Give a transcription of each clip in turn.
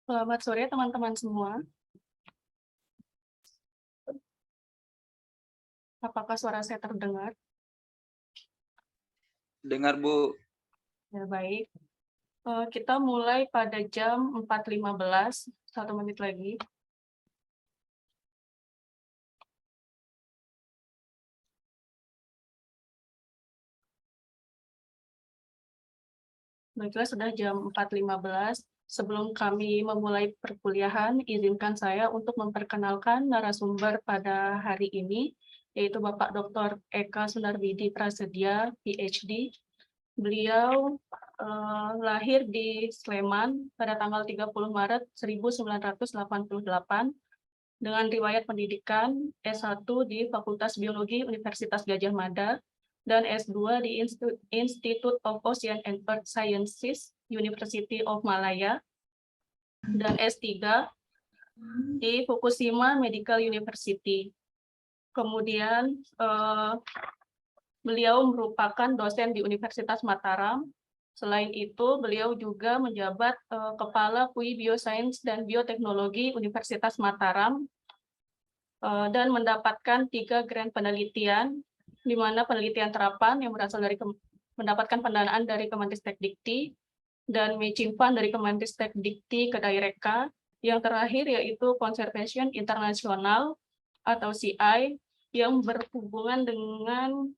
Selamat sore teman-teman semua. Apakah suara saya terdengar? Dengar, Bu. Ya, baik. Kita mulai pada jam 4.15, 1 menit lagi. Baiklah, sudah jam 4.15. Sebelum kami memulai perkuliahan, izinkan saya untuk memperkenalkan narasumber pada hari ini, yaitu Bapak Dr. Eka Sunarwidi Prasedia, PhD. Beliau lahir di Sleman pada tanggal 30 Maret 1988 dengan riwayat pendidikan S1 di Fakultas Biologi Universitas Gadjah Mada dan S2 di Institute of Ocean and Earth Sciences, University of Malaya, dan S3 di Fukushima Medical University. Kemudian beliau merupakan dosen di Universitas Mataram. Selain itu, beliau juga menjabat Kepala UI Biosains dan Bioteknologi Universitas Mataram dan mendapatkan 3 grant penelitian, di mana penelitian terapan yang berasal dari mendapatkan pendanaan dari Kemenristek-Dikti dan matching fund dari Kemenristek-Dikti ke Daireka. Yang terakhir yaitu Conservation International atau CI yang berhubungan dengan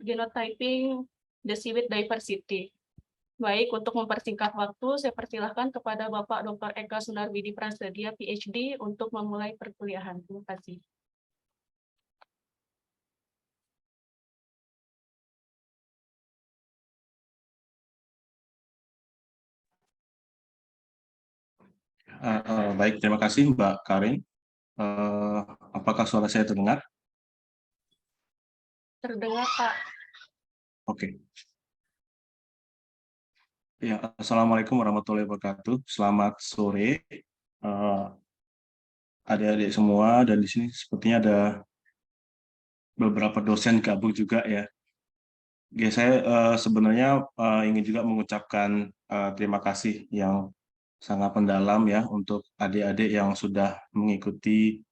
genotyping the seaweed diversity. Baik, untuk mempersingkat waktu, saya persilahkan kepada Bapak Dr. Eka Sunarwidi Prasedia, PhD, untuk memulai perkuliahan. Terima kasih. Baik, terima kasih Mbak Karin. Apakah suara saya terdengar? Terdengar, Pak. Oke. Ya, Assalamualaikum warahmatullahi wabarakatuh. Selamat sore, adik-adik semua, dan di sini sepertinya ada beberapa dosen gabung juga ya. Oke, saya sebenarnya ingin juga mengucapkan terima kasih yang sangat mendalam ya untuk adik-adik yang sudah mengikuti,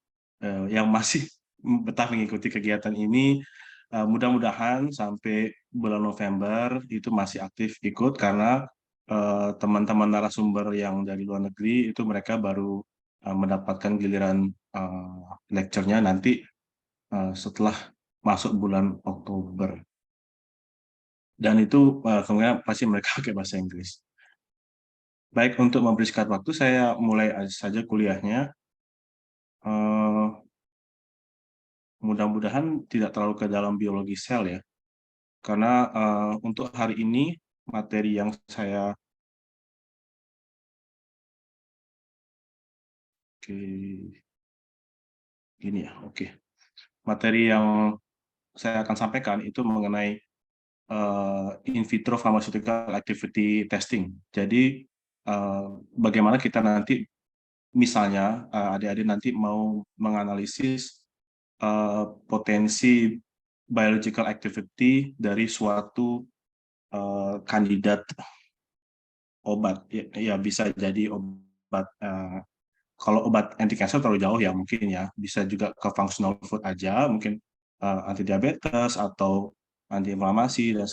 yang masih betah mengikuti kegiatan ini. Mudah-mudahan sampai bulan November itu masih aktif ikut karena teman-teman narasumber yang dari luar negeri itu mereka baru mendapatkan giliran lecture-nya nanti setelah masuk bulan Oktober. Dan itu kemungkinan pasti mereka pakai bahasa Inggris. Baik, untuk mempersingkat waktu, saya mulai saja kuliahnya. Mudah-mudahan tidak terlalu ke dalam biologi sel ya, karena untuk hari ini materi yang saya materi yang saya akan sampaikan itu mengenai in vitro pharmaceutical activity testing. Jadi bagaimana kita nanti misalnya adik-adik nanti mau menganalisis potensi biological activity dari suatu kandidat obat, ya bisa jadi obat, kalau obat anti kanker terlalu jauh ya mungkin ya, bisa juga ke functional food aja, mungkin anti diabetes atau anti inflamasi dan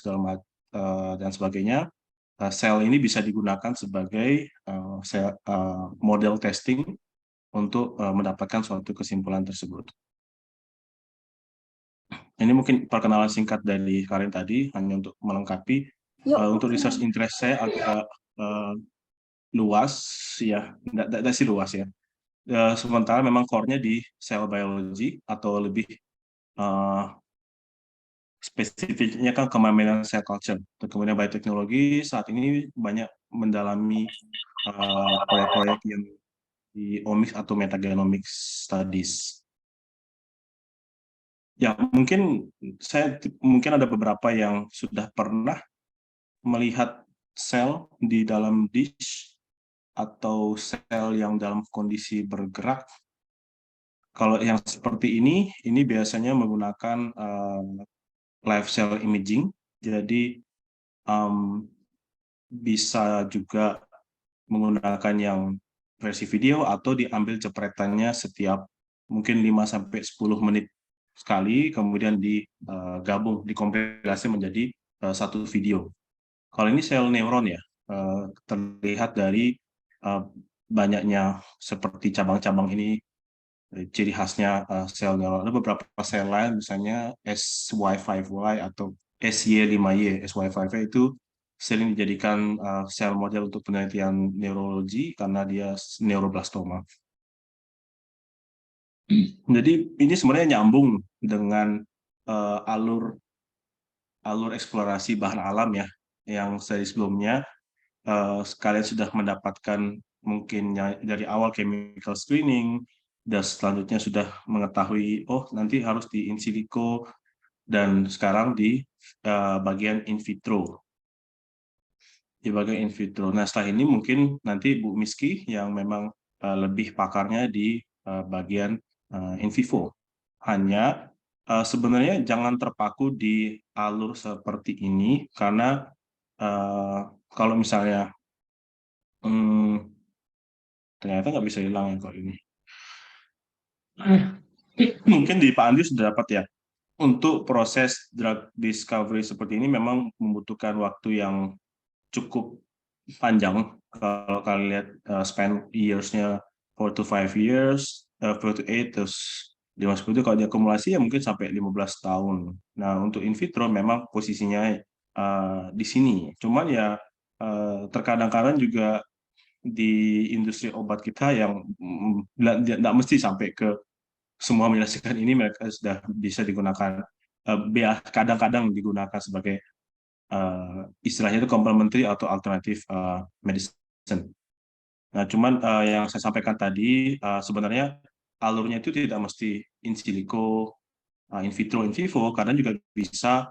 dan sebagainya. Sel ini bisa digunakan sebagai model testing untuk mendapatkan suatu kesimpulan tersebut. Ini mungkin perkenalan singkat dari Karin tadi, hanya untuk melengkapi. Untuk research interest saya agak luas, ya, tidak sih luas ya. Sementara memang core-nya di cell biology atau lebih spesifiknya kan ke mammalian cell culture. Kemudian bioteknologi saat ini banyak mendalami proyek-proyek yang di omics atau metagenomics studies. Ya, mungkin ada beberapa yang sudah pernah melihat sel di dalam dish atau sel yang dalam kondisi bergerak. Kalau yang seperti ini biasanya menggunakan live cell imaging. Jadi bisa juga menggunakan yang versi video atau diambil jepretannya setiap mungkin 5-10 menit sekali, kemudian digabung, dikompilasi menjadi satu video. Kalau ini sel neuron ya, terlihat dari banyaknya seperti cabang-cabang ini, ciri khasnya sel neuron. Ada beberapa sel lain, misalnya SY5Y atau SY5Y. SY5Y itu sering dijadikan sel model untuk penelitian neurologi karena dia neuroblastoma. Jadi ini sebenarnya nyambung dengan alur eksplorasi bahan alam ya, yang dari sebelumnya kalian sudah mendapatkan mungkin dari awal chemical screening, dan selanjutnya sudah mengetahui oh nanti harus di in silico, dan sekarang di bagian in vitro. Di bagian in vitro. Nah, setelah ini mungkin nanti Bu Miski yang memang lebih pakarnya di bagian in vivo. Hanya sebenarnya jangan terpaku di alur seperti ini, karena kalau misalnya ternyata nggak bisa hilang ya kalau ini. Mungkin di Pak Andi sudah dapat ya. Untuk proses drug discovery seperti ini memang membutuhkan waktu yang cukup panjang. Kalau kalian lihat span years-nya 4 to 5 years, 4 to 8, terus 5-10, kalau diakumulasi ya mungkin sampai 15 tahun. Nah, untuk in vitro memang posisinya di sini. Cuman ya terkadang-kadang juga di industri obat kita yang tidak mesti sampai ke semua menyelesaikan ini, mereka sudah bisa digunakan, kadang-kadang digunakan sebagai istilahnya itu complementary atau alternative medicine. Nah, cuman yang saya sampaikan tadi sebenarnya alurnya itu tidak mesti in silico, in vitro, in vivo, karena juga bisa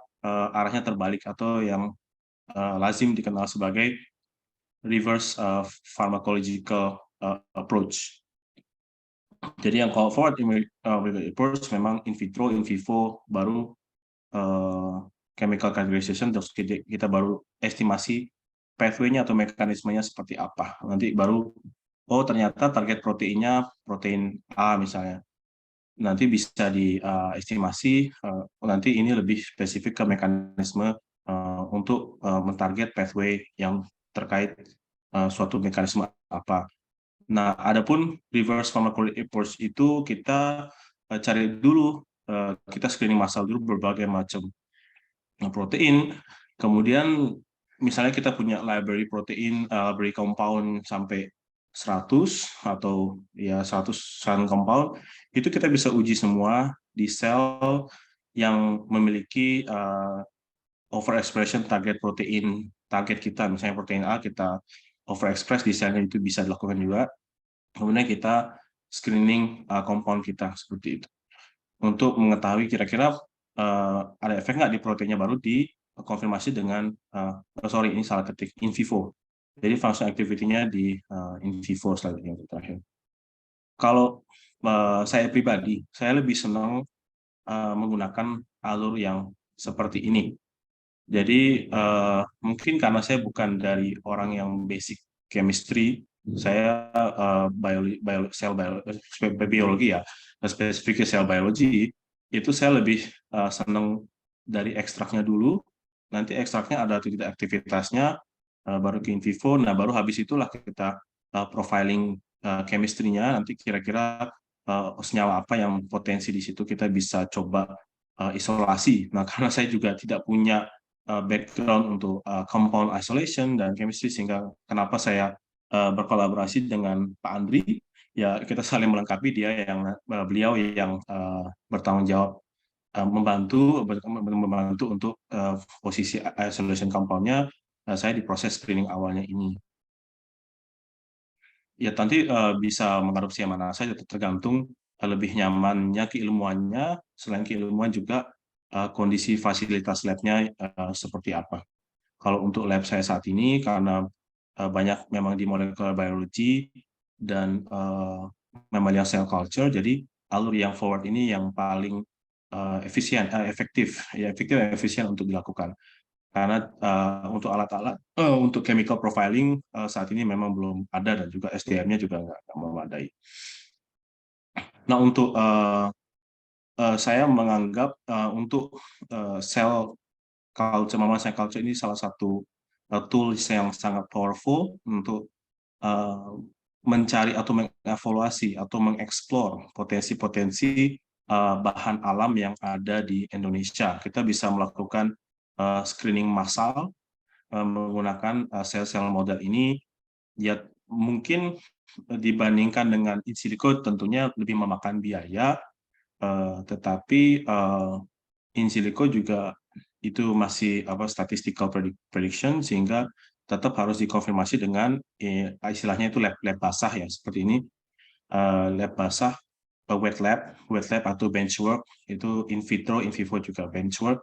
arahnya terbalik atau yang lazim dikenal sebagai reverse pharmacological approach. Jadi yang kalau forward approach memang in vitro, in vivo, baru chemical characterization, terus kita baru estimasi pathway-nya atau mekanismenya seperti apa. Nanti baru, oh ternyata target proteinnya protein A misalnya. Nanti bisa diestimasi, nanti ini lebih spesifik ke mekanisme untuk mentarget pathway yang terkait suatu mekanisme apa. Nah, adapun reverse pharmacology approach itu kita cari dulu, kita screening massal dulu berbagai macam protein, kemudian misalnya kita punya library protein, library compound sampai 100 atau ya 100-an compound, itu kita bisa uji semua di sel yang memiliki overexpression target protein target kita, misalnya protein A kita overexpress di selnya, itu bisa dilakukan juga. Kemudian kita screening compound kita seperti itu untuk mengetahui kira-kira ada efek nggak di proteinnya, baru dikonfirmasi dengan ini salah ketik, in vivo. Jadi function activity-nya di in vivo selanjutnya terakhir. Kalau saya pribadi, saya lebih senang menggunakan alur yang seperti ini. Jadi mungkin karena saya bukan dari orang yang basic chemistry, saya biologi ya, spesifik sel biologi, itu saya lebih senang dari ekstraknya dulu. Nanti ekstraknya ada aktivitasnya, baru ke in vivo. Nah, baru habis itulah kita profiling chemistry-nya, nanti kira-kira senyawa apa yang potensi di situ kita bisa coba isolasi. Nah, karena saya juga tidak punya background untuk compound isolation dan chemistry, sehingga kenapa saya berkolaborasi dengan Pak Andri, ya kita saling melengkapi, beliau yang bertanggung jawab membantu untuk posisi isolation compound-nya, saya di proses screening awalnya ini. Ya nanti bisa mengadopsi yang mana saja, tergantung lebih nyamannya keilmuannya, selain keilmuan juga kondisi fasilitas lab-nya seperti apa. Kalau untuk lab saya saat ini, karena banyak memang di molecular biology dan mammalian cell culture, jadi alur yang forward ini yang paling efektif dan efisien untuk dilakukan. karena untuk alat-alat untuk chemical profiling saat ini memang belum ada dan juga SDM-nya juga nggak memadai. Nah, untuk saya menganggap untuk cell culture, mama cell culture ini salah satu tools yang sangat powerful untuk uh, mencari atau mengevaluasi atau mengeksplor potensi-potensi bahan alam yang ada di Indonesia. Kita bisa melakukan screening massal menggunakan sel-sel model ini. Ya, mungkin dibandingkan dengan in silico tentunya lebih memakan biaya, tetapi in silico juga itu masih statistical prediction, sehingga tetap harus dikonfirmasi dengan istilahnya itu lab basah ya, seperti ini, lab basah, wet lab atau benchwork, itu in vitro, in vivo juga benchwork,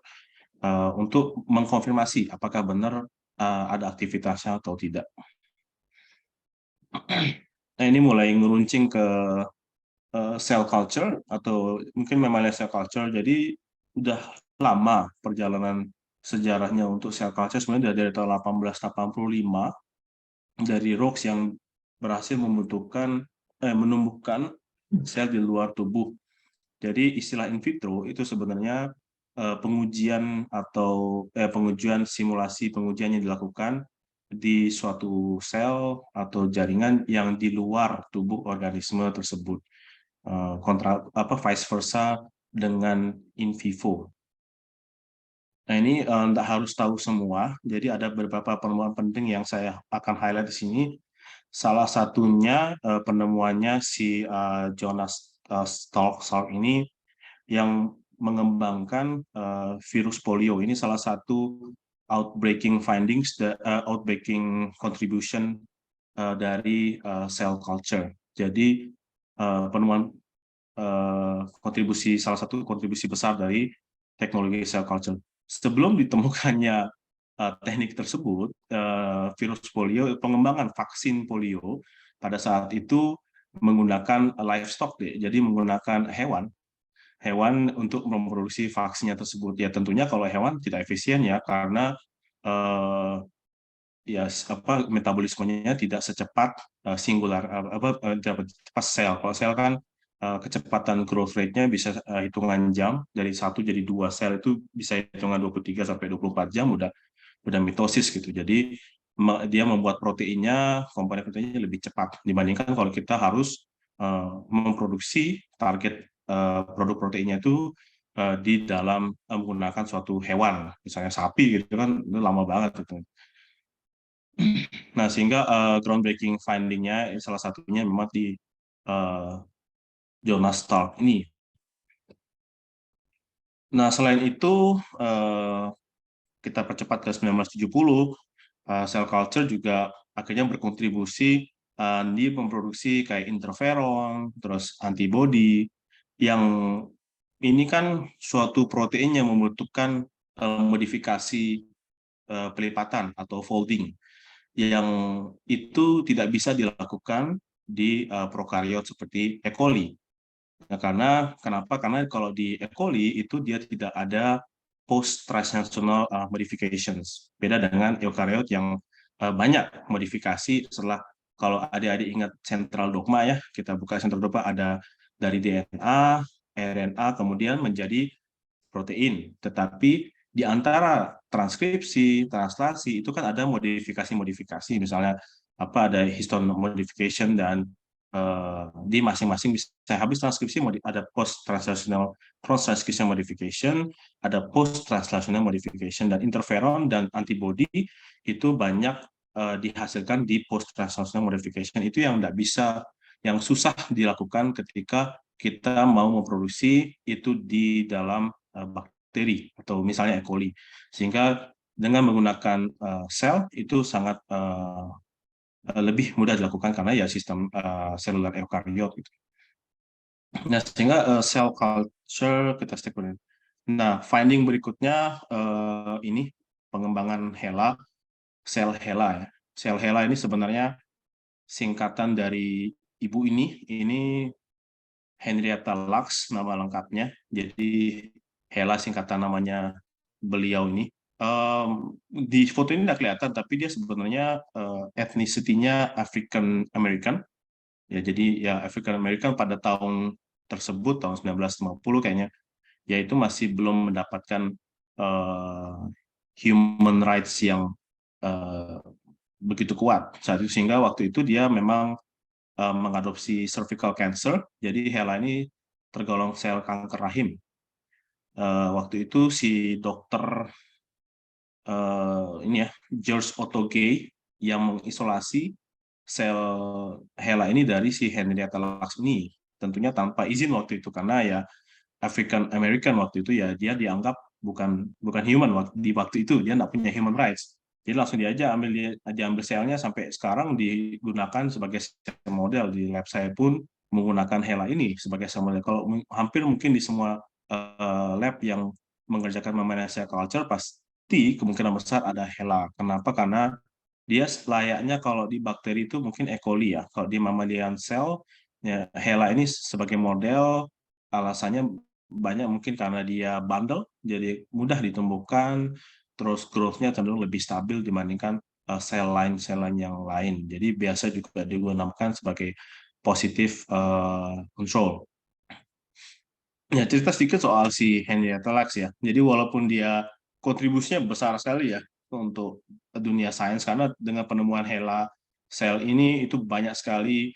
untuk mengkonfirmasi apakah benar ada aktivitasnya atau tidak. Nah, ini mulai ngeruncing ke cell culture atau mungkin memang cell culture. Jadi udah lama perjalanan sejarahnya untuk cell culture, sebenarnya dari tahun 1885 dari Rox yang berhasil menumbuhkan sel di luar tubuh. Jadi istilah in vitro itu sebenarnya pengujian atau pengujian simulasi pengujian yang dilakukan di suatu sel atau jaringan yang di luar tubuh organisme tersebut. Vice versa dengan in vivo. Nah, ini nggak harus tahu semua, jadi ada beberapa penemuan penting yang saya akan highlight di sini. Salah satunya penemuannya si Jonas Salk ini yang mengembangkan virus polio. Ini salah satu outbreaking findings, outbreaking contribution dari cell culture. Jadi penemuan salah satu kontribusi besar dari teknologi cell culture. Sebelum ditemukannya teknik tersebut, virus polio, pengembangan vaksin polio pada saat itu menggunakan livestock, jadi menggunakan hewan untuk memproduksi vaksinnya tersebut. Ya tentunya kalau hewan tidak efisien ya, karena metabolismenya tidak secepat singular cepat sel. Kalau sel kan kecepatan growth rate-nya bisa hitungan jam, dari 1 jadi 2 sel itu bisa hitungan 23 sampai 24 jam udah mitosis gitu. Jadi dia membuat proteinnya, komponen proteinnya lebih cepat dibandingkan kalau kita harus memproduksi target produk proteinnya itu di dalam menggunakan suatu hewan, misalnya sapi gitu kan, itu lama banget itu. Nah, sehingga groundbreaking finding-nya salah satunya memang di Jonas Salk ini. Nah, selain itu kita percepat ke 1970, cell culture juga akhirnya berkontribusi di memproduksi kayak interferon, terus antibody, yang ini kan suatu protein yang membutuhkan modifikasi pelipatan atau folding, yang itu tidak bisa dilakukan di prokariot seperti E. coli. Nah, kenapa? Karena kalau di E. coli itu dia tidak ada post-translational modifications. Beda dengan eukariot yang banyak modifikasi setelah, kalau adik-adik ingat central dogma ya, kita buka central dogma, ada dari DNA, RNA, kemudian menjadi protein. Tetapi di antara transkripsi, translasi, itu kan ada modifikasi-modifikasi, misalnya ada histone modification, dan di masing-masing bisa habis transkripsi ada post-translational cross-transcription modification, ada post-translational modification, dan interferon dan antibody itu banyak dihasilkan di post-translational modification. Itu yang yang susah dilakukan ketika kita mau memproduksi itu di dalam bakteri atau misalnya E. coli. Sehingga dengan menggunakan sel itu sangat lebih mudah dilakukan karena ya sistem seluler eukariot gitu. Nah, sehingga cell culture kita step. Nah, finding berikutnya ini pengembangan HeLa, sel HeLa ya. Sel HeLa ini sebenarnya singkatan dari ibu ini Henrietta Lacks nama lengkapnya. Jadi HeLa singkatan namanya beliau ini. Di foto ini tidak kelihatan, tapi dia sebenarnya ethnicity-nya African American. Ya, jadi ya African American pada tahun tersebut, tahun 1950 kayaknya, yaitu masih belum mendapatkan human rights yang begitu kuat saat itu, sehingga waktu itu dia memang mengadopsi cervical cancer. Jadi Hela ini tergolong sel kanker rahim. Waktu itu si dokter ini ya, George Otto Gay, yang mengisolasi sel Hela ini dari si Henrietta Lacks ini, tentunya tanpa izin waktu itu, karena ya African American waktu itu ya dia dianggap bukan bukan human di waktu itu, dia nggak punya human rights. Jadi langsung diambil selnya, sampai sekarang digunakan sebagai sel model di lab saya pun menggunakan Hela ini sebagai sel model. Kalau hampir mungkin di semua lab yang mengerjakan memainkan cell culture pasti kemungkinan besar ada Hela. Kenapa? Karena dia layaknya kalau di bakteri itu mungkin E. coli ya. Kalau di mammalian cell, ya, Hela ini sebagai model, alasannya banyak mungkin karena dia bundle, jadi mudah ditumbuhkan, terus growth-nya cenderung lebih stabil dibandingkan sel lain yang lain. Jadi biasa juga digunakan sebagai positif control. Ya, cerita sedikit soal si Henrietta Lacks ya. Jadi walaupun dia kontribusinya besar sekali ya untuk dunia sains, karena dengan penemuan Hela sel ini itu banyak sekali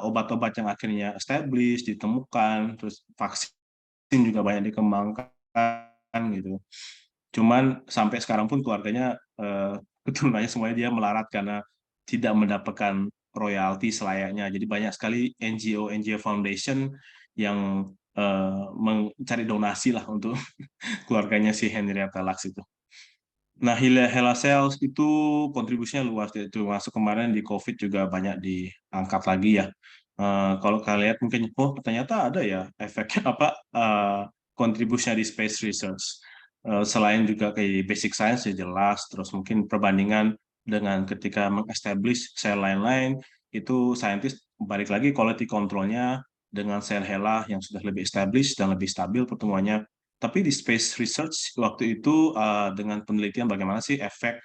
obat-obat yang akhirnya established, ditemukan, terus vaksin juga banyak dikembangkan gitu. Cuman sampai sekarang pun keluarganya keturunannya semuanya dia melarat karena tidak mendapatkan royalti selayaknya. Jadi banyak sekali NGO foundation yang mencari donasi lah untuk keluarganya si Henrietta Lacks itu. Nah, Hela Cells itu kontribusinya luas, itu masuk kemarin di COVID juga banyak diangkat lagi ya. Kalau kalian lihat mungkin, oh ternyata ada ya efeknya apa kontribusinya di space research. Selain juga kayak basic science ya jelas, terus mungkin perbandingan dengan ketika mengestablish sel lain-lain, itu saintis balik lagi quality controlnya dengan sel Hela yang sudah lebih established dan lebih stabil pertumbuhannya. Tapi di space research waktu itu dengan penelitian bagaimana sih efek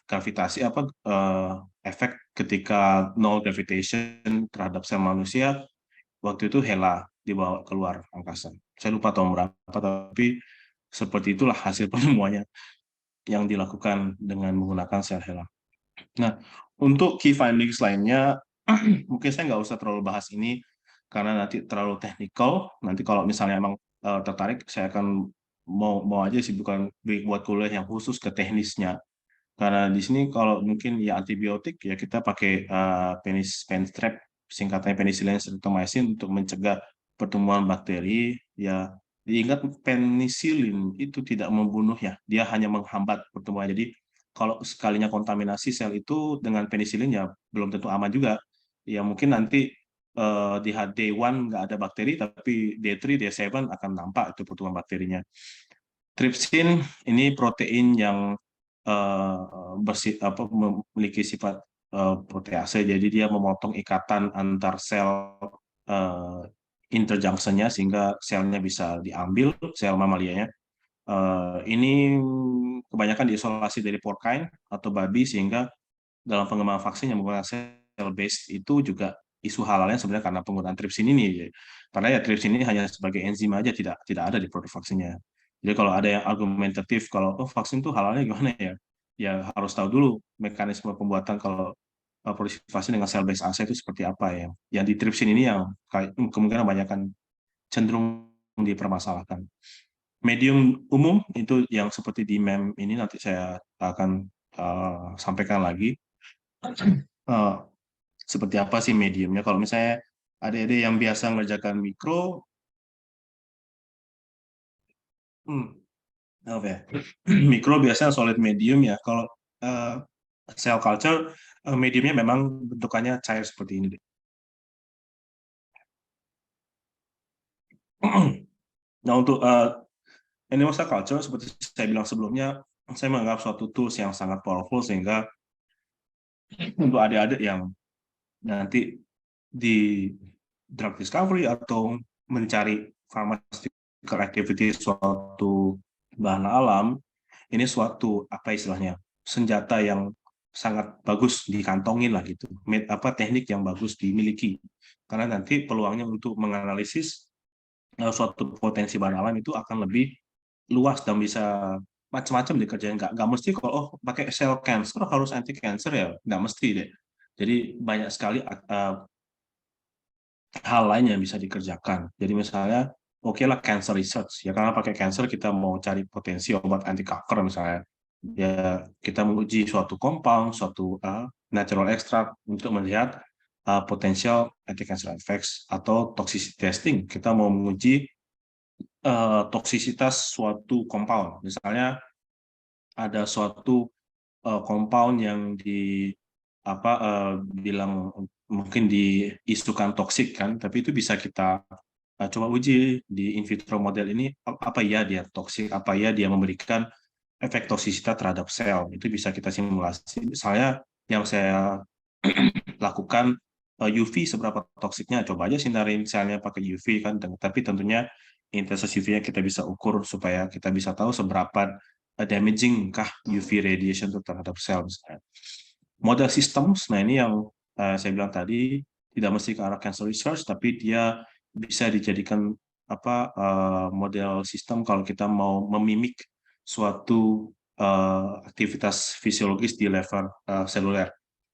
gravitasi efek ketika null gravitation terhadap sel manusia, waktu itu Hela dibawa keluar angkasa. Saya lupa tahun berapa, tapi seperti itulah hasil penemuannya yang dilakukan dengan menggunakan sel Hela. Nah, untuk key findings lainnya, mungkin saya nggak usah terlalu bahas ini karena nanti terlalu teknikal. Nanti kalau misalnya emang tertarik, saya akan mau aja sih, bukan buat kuliah yang khusus ke teknisnya. Karena di sini kalau mungkin ya antibiotik ya kita pakai penstrep, singkatnya penicillin streptomycin, untuk mencegah pertumbuhan bakteri. Ya diingat penicillin itu tidak membunuh ya, dia hanya menghambat pertumbuhan. Jadi kalau sekalinya kontaminasi sel itu dengan penicillin ya belum tentu aman juga. Ya mungkin nanti di day 1 nggak ada bakteri, tapi day 3, day 7 akan nampak itu pertumbuhan bakterinya. Tripsin ini protein yang memiliki sifat protease, jadi dia memotong ikatan antar sel interjunction-nya sehingga selnya bisa diambil, sel mamalianya. Ini kebanyakan diisolasi dari porcine atau babi, sehingga dalam pengembangan vaksin yang menggunakan cell based itu juga isu halalnya sebenarnya karena penggunaan tripsin ini. Karena ya tripsin ini hanya sebagai enzim aja, tidak ada di produk vaksinnya. Jadi kalau ada yang argumentatif kalau vaksin itu halalnya gimana ya? Ya harus tahu dulu mekanisme pembuatan kalau produksi vaksin dengan cell based assay itu seperti apa ya. Yang di tripsin ini yang kemungkinan banyak cenderung dipermasalahkan. Medium umum itu yang seperti di meme ini, nanti saya akan sampaikan lagi seperti apa sih mediumnya. Kalau misalnya adik-adik yang biasa mengerjakan mikro, apa ya? Mikro biasanya solid medium ya. Kalau cell culture mediumnya memang bentukannya cair seperti ini deh. Nah, untuk animal cell culture seperti saya bilang sebelumnya, saya menganggap suatu tools yang sangat powerful, sehingga untuk adik-adik yang nanti di drug discovery atau mencari pharmaceutical activity suatu bahan alam, ini suatu apa istilahnya senjata yang sangat bagus dikantongin lah gitu, teknik yang bagus dimiliki, karena nanti peluangnya untuk menganalisis suatu potensi bahan alam itu akan lebih luas dan bisa macam-macam dikerjain. Nggak mesti kalau pakai sel cancer harus anti cancer ya, nggak mesti deh. Jadi banyak sekali hal lain yang bisa dikerjakan. Jadi misalnya, oke lah cancer research, ya karena pakai cancer kita mau cari potensi obat anti kanker misalnya. Ya kita menguji suatu compound, suatu natural extract untuk melihat potensial anti cancer effects, atau toxicity testing. Kita mau menguji toksisitas suatu compound. Misalnya ada suatu compound yang bilang mungkin diisukan toksik kan, tapi itu bisa kita coba uji di in vitro model ini, apa ya dia toksik, apa ya dia memberikan efek toksisitas terhadap sel. Itu bisa kita simulasi. Misalnya yang saya lakukan UV seberapa toksiknya, coba aja sinarin selnya pakai UV kan, tapi tentunya intensitas UV-nya kita bisa ukur supaya kita bisa tahu seberapa damaging kah UV radiation itu terhadap sel misalnya. Model systems, nah ini yang saya bilang tadi, tidak mesti ke arah cancer research, tapi dia bisa dijadikan model sistem kalau kita mau memimik suatu aktivitas fisiologis di level seluler.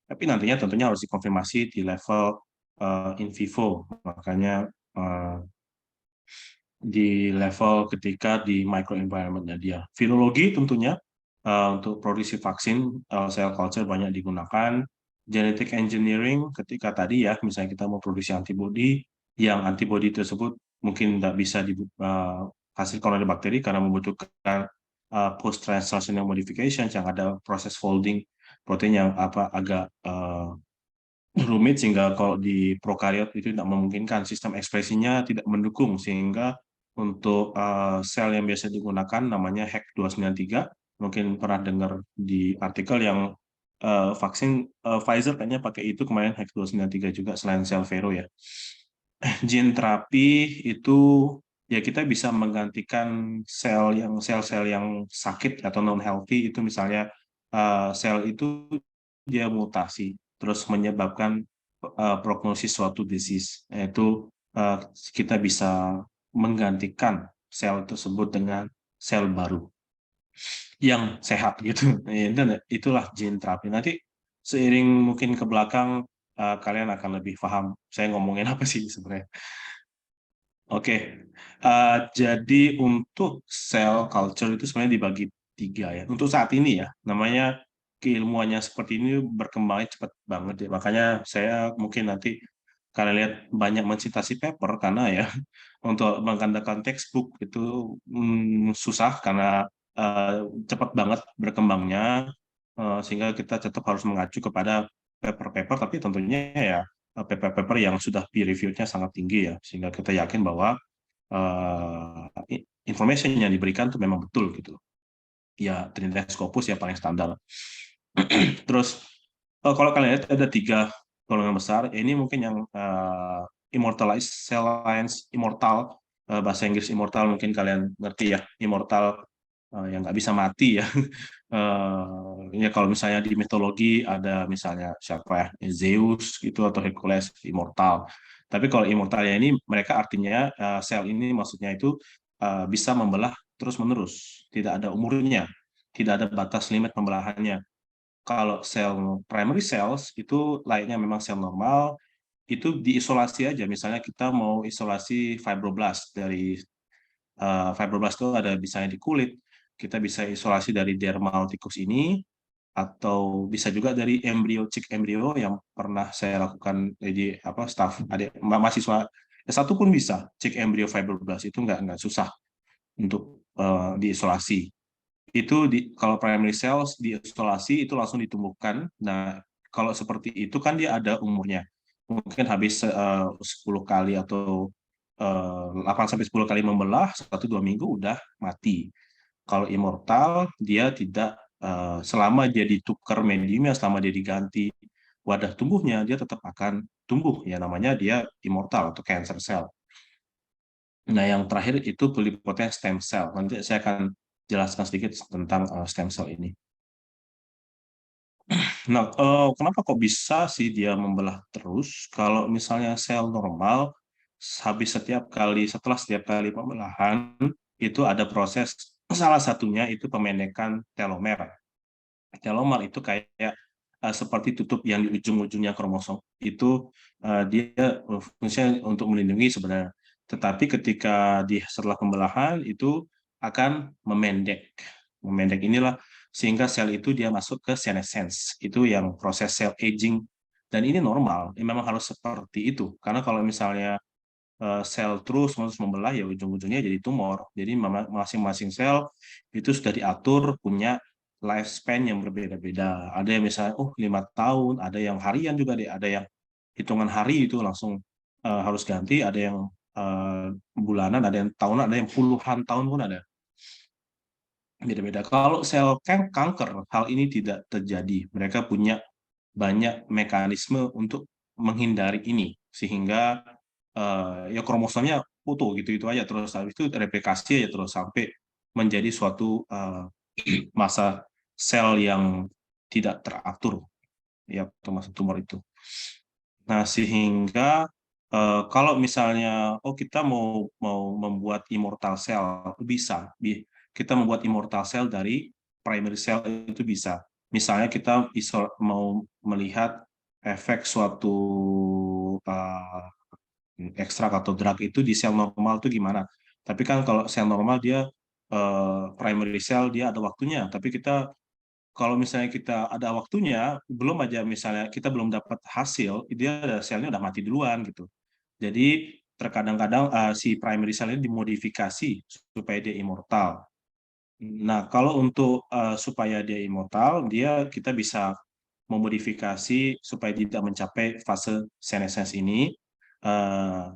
Tapi nantinya tentunya harus dikonfirmasi di level in vivo, makanya di level ketika di microenvironment-nya dia. Virologi tentunya untuk produksi vaksin cell culture banyak digunakan. Genetic engineering ketika tadi ya, misalnya kita mau produksi antibodi, yang antibodi tersebut mungkin tidak bisa dihasilkan oleh bakteri karena membutuhkan post-translational modification, yang ada proses folding protein yang agak rumit, sehingga kalau di prokariot itu tidak memungkinkan, sistem ekspresinya tidak mendukung, sehingga untuk sel yang biasa digunakan namanya HEK293, mungkin pernah dengar di artikel yang vaksin Pfizer kayaknya pakai itu kemarin, HEK293 juga selain sel vero ya. Gene terapi itu ya kita bisa menggantikan sel-sel yang sakit atau non healthy, itu misalnya sel itu dia mutasi terus menyebabkan prognosis suatu disease, yaitu kita bisa menggantikan sel tersebut dengan sel baru yang sehat gitu. Itulah gene terapi. Nanti seiring mungkin ke belakang kalian akan lebih paham saya ngomongin apa sih sebenarnya. Oke, jadi untuk cell culture itu sebenarnya dibagi 3 ya. Untuk saat ini ya, namanya keilmuannya seperti ini berkembangnya cepat banget ya. Makanya saya mungkin nanti kalian lihat banyak mensitasi paper, karena ya untuk mengandalkan textbook itu susah, karena cepat banget berkembangnya, sehingga kita tetap harus mengacu kepada paper-paper, tapi tentunya ya paper-paper yang sudah peer review-nya sangat tinggi ya, sehingga kita yakin bahwa information yang diberikan itu memang betul gitu. Ya, Trinidad Scopus ya paling standar. Terus kalau kalian lihat ada 3 golongan besar, ini mungkin yang immortalized cell lines, immortal, bahasa Inggris immortal mungkin kalian ngerti ya, immortal yang nggak bisa mati ya. Ya kalau misalnya di mitologi ada misalnya siapa ya, Zeus gitu atau Hercules, immortal. Tapi kalau immortal ya ini mereka artinya sel ini maksudnya itu bisa membelah terus-menerus, tidak ada umurnya, tidak ada batas limit pembelahannya. Kalau sel primary cells itu layaknya memang sel normal, itu diisolasi aja. Misalnya kita mau isolasi fibroblast dari fibroblast itu ada misalnya di kulit, kita bisa isolasi dari dermal tikus ini, atau bisa juga dari embrio, cik embrio yang pernah saya lakukan di staff adik mahasiswa S1 pun bisa cek embrio fibroblast, itu nggak susah untuk diisolasi. Itu kalau primary cells diisolasi itu langsung ditumbuhkan. Nah, kalau seperti itu kan dia ada umurnya. Mungkin habis 10 kali atau 8-10 kali membelah, 1-2 minggu udah mati. Kalau immortal, dia tidak selama dia ditukar mediumnya, selama dia diganti wadah tumbuhnya, dia tetap akan tumbuh. Ya namanya dia immortal atau cancer cell. Nah, yang terakhir itu pluripotent stem cell. Nanti saya akan jelaskan sedikit tentang stem cell ini. Nah, kenapa kok bisa sih dia membelah terus? Kalau misalnya sel normal, setelah setiap kali pembelahan, itu ada proses, salah satunya itu pemendekan telomer. Telomer itu kayak seperti tutup yang di ujung-ujungnya kromosom. Itu dia fungsinya untuk melindungi sebenarnya. Tetapi ketika setelah pembelahan, itu akan memendek. Memendek inilah sehingga sel itu dia masuk ke senescence. Itu yang proses cell aging. Dan ini normal, ini memang harus seperti itu. Karena kalau misalnya sel terus menerus membelah, ya ujung-ujungnya jadi tumor. Jadi masing-masing sel itu sudah diatur punya lifespan yang berbeda-beda. Ada yang misalnya 5 tahun, ada yang harian juga deh, ada yang hitungan hari itu langsung harus ganti, ada yang bulanan, ada yang tahunan, ada yang puluhan tahun pun ada. Beda-beda. Kalau sel kanker, hal ini tidak terjadi. Mereka punya banyak mekanisme untuk menghindari ini, sehingga ya kromosomnya utuh gitu-gitu aja, terus habis itu replikasi aja terus sampai menjadi suatu masa sel yang tidak teratur, ya termasuk tumor itu. Nah, sehingga kalau misalnya kita mau mau membuat immortal cell, bisa. Kita membuat immortal cell dari primary cell itu bisa. Misalnya kita mau melihat efek suatu ekstrak atau drug itu di sel normal itu gimana. Tapi kan kalau sel normal dia primary cell dia ada waktunya, tapi kita kalau misalnya kita ada waktunya, belum aja misalnya kita belum dapat hasil, dia selnya udah mati duluan gitu. Jadi terkadang-kadang si primary cell ini dimodifikasi supaya dia immortal. Nah, kalau untuk supaya dia immortal, kita bisa memodifikasi supaya tidak mencapai fase senescence ini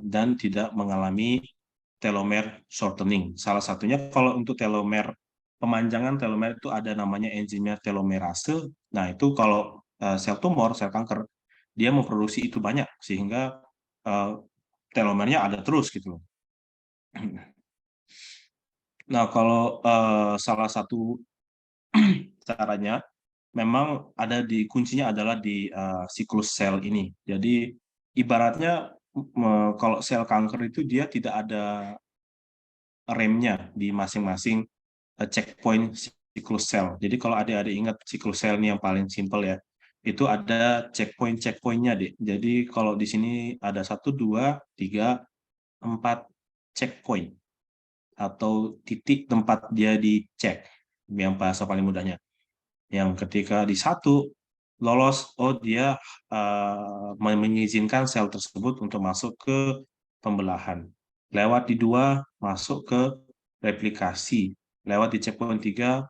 dan tidak mengalami telomer shortening. Salah satunya kalau untuk telomer pemanjangan telomer itu ada namanya enzimnya telomerase. Nah, itu kalau sel tumor, sel kanker, dia memproduksi itu banyak sehingga eh, telomernya ada terus gitu loh. Nah, kalau salah satu caranya memang ada di kuncinya adalah di siklus sel ini. Jadi ibaratnya kalau sel kanker itu dia tidak ada remnya di masing-masing checkpoint siklus sel. Jadi kalau adik-adik ingat siklus sel ini yang paling simpel ya, itu ada checkpoint-checkpointnya deh. Jadi kalau di sini ada 1, 2, 3, 4 checkpoint atau titik tempat dia dicek, yang bahasa paling mudahnya. Yang ketika di 1 lolos, dia mengizinkan sel tersebut untuk masuk ke pembelahan. Lewat di 2 masuk ke replikasi. Lewat di checkpoint 3,